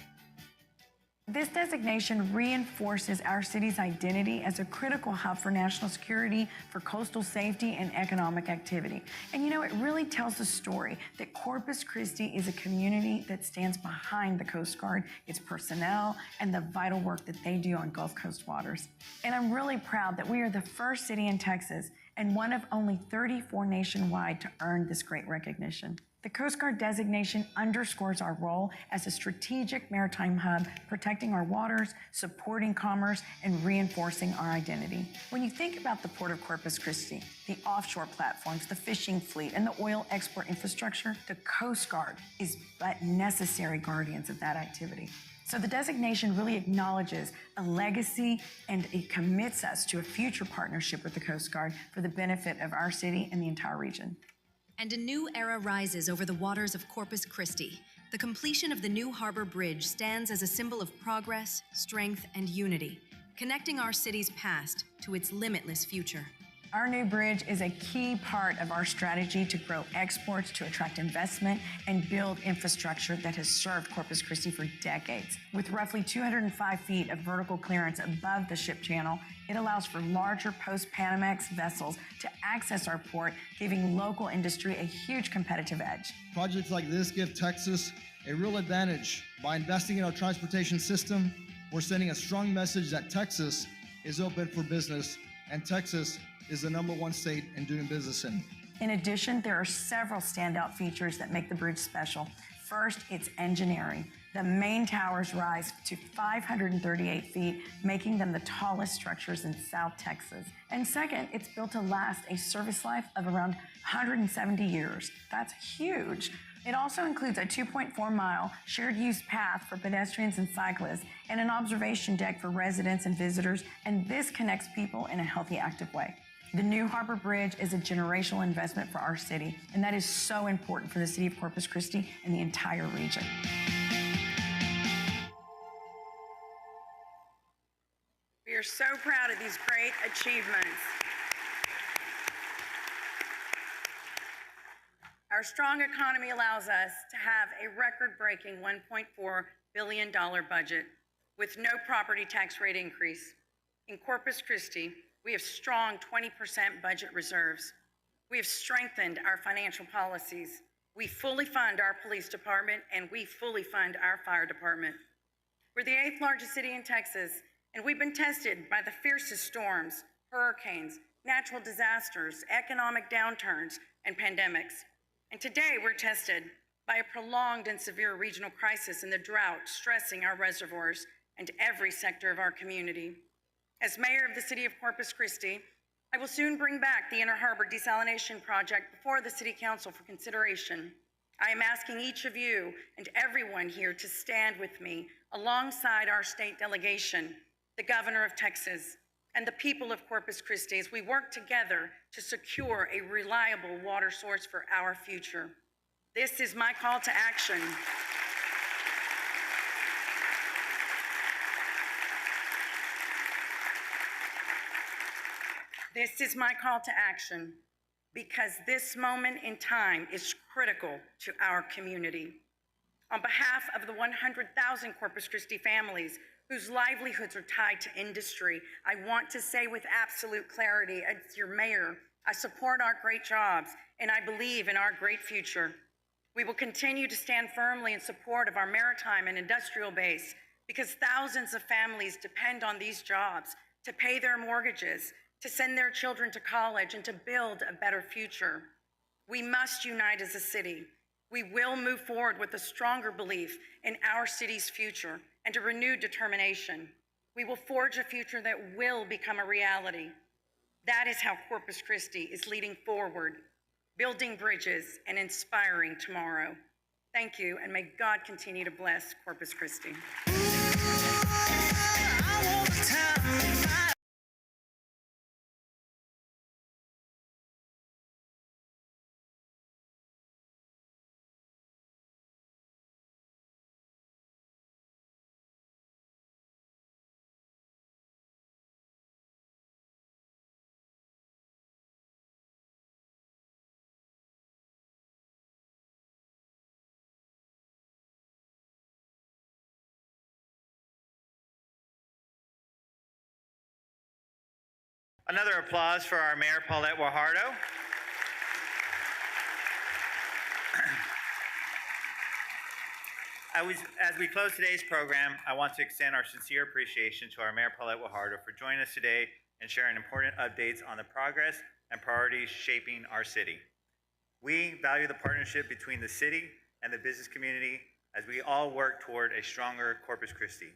This designation reinforces our city's identity as a critical hub for national security, for coastal safety, and economic activity. And you know, it really tells the story that Corpus Christi is a community that stands behind the Coast Guard, its personnel, and the vital work that they do on Gulf Coast waters. And I'm really proud that we are the first city in Texas and one of only 34 nationwide to earn this great recognition. The Coast Guard designation underscores our role as a strategic maritime hub, protecting our waters, supporting commerce, and reinforcing our identity. When you think about the Port of Corpus Christi, the offshore platforms, the fishing fleet, and the oil export infrastructure, the Coast Guard is but necessary guardians of that activity. So the designation really acknowledges a legacy, and it commits us to a future partnership with the Coast Guard for the benefit of our city and the entire region. And a new era rises over the waters of Corpus Christi. The completion of the new Harbor Bridge stands as a symbol of progress, strength, and unity, connecting our city's past to its limitless future. Our new bridge is a key part of our strategy to grow exports, to attract investment, and build infrastructure that has served Corpus Christi for decades. With roughly 205 feet of vertical clearance above the ship channel, it allows for larger post-Panamax vessels to access our port, giving local industry a huge competitive edge. Projects like this give Texas a real advantage. By investing in our transportation system, we're sending a strong message that Texas is open for business, and Texas is the #1 state in doing business in. In addition, there are several standout features that make the bridge special. First, its engineering. The main towers rise to 538 feet, making them the tallest structures in South Texas. And second, it's built to last a service life of around 170 years. That's huge. It also includes a 2.4-mile shared-use path for pedestrians and cyclists and an observation deck for residents and visitors, and this connects people in a healthy, active way. The new Harbor Bridge is a generational investment for our city, and that is so important for the city of Corpus Christi and the entire region. We are so proud of these great achievements. Our strong economy allows us to have a record-breaking $1.4 billion budget with no property tax rate increase. In Corpus Christi, we have strong 20% budget reserves. We have strengthened our financial policies. We fully fund our police department, and we fully fund our fire department. We're the 8th largest city in Texas, and we've been tested by the fiercest storms, hurricanes, natural disasters, economic downturns, and pandemics. And today we're tested by a prolonged and severe regional crisis and the drought stressing our reservoirs and every sector of our community. As mayor of the city of Corpus Christi, I will soon bring back the Inner Harbor Desalination Project before the City Council for consideration. I am asking each of you and everyone here to stand with me alongside our state delegation, the Governor of Texas, and the people of Corpus Christi as we work together to secure a reliable water source for our future. This is my call to action. This is my call to action because this moment in time is critical to our community. On behalf of the 100,000 Corpus Christi families whose livelihoods are tied to industry, I want to say with absolute clarity, as your mayor, I support our great jobs and I believe in our great future. We will continue to stand firmly in support of our maritime and industrial base because thousands of families depend on these jobs to pay their mortgages, to send their children to college, and to build a better future. We must unite as a city. We will move forward with a stronger belief in our city's future and a renewed determination. We will forge a future that will become a reality. That is how Corpus Christi is leading forward, building bridges and inspiring tomorrow. Thank you, and may God continue to bless Corpus Christi. Another applause for our Mayor Paulette Guajardo. As we close today's program, I want to extend our sincere appreciation to our Mayor Paulette Guajardo for joining us today and sharing important updates on the progress and priorities shaping our city. We value the partnership between the city and the business community as we all work toward a stronger Corpus Christi.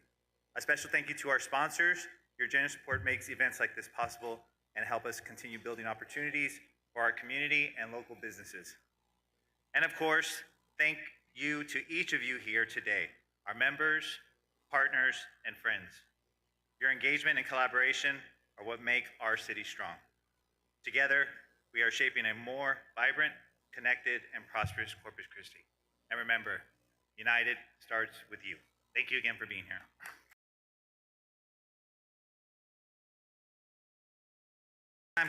A special thank you to our sponsors. Your generous support makes events like this possible and help us continue building opportunities for our community and local businesses. And of course, thank you to each of you here today, our members, partners, and friends. Your engagement and collaboration are what make our city strong. Together, we are shaping a more vibrant, connected, and prosperous Corpus Christi. And remember, United starts with you. Thank you again for being here.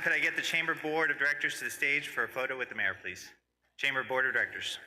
Could I get the Chamber Board of Directors to the stage for a photo with the mayor, please? Chamber Board of Directors.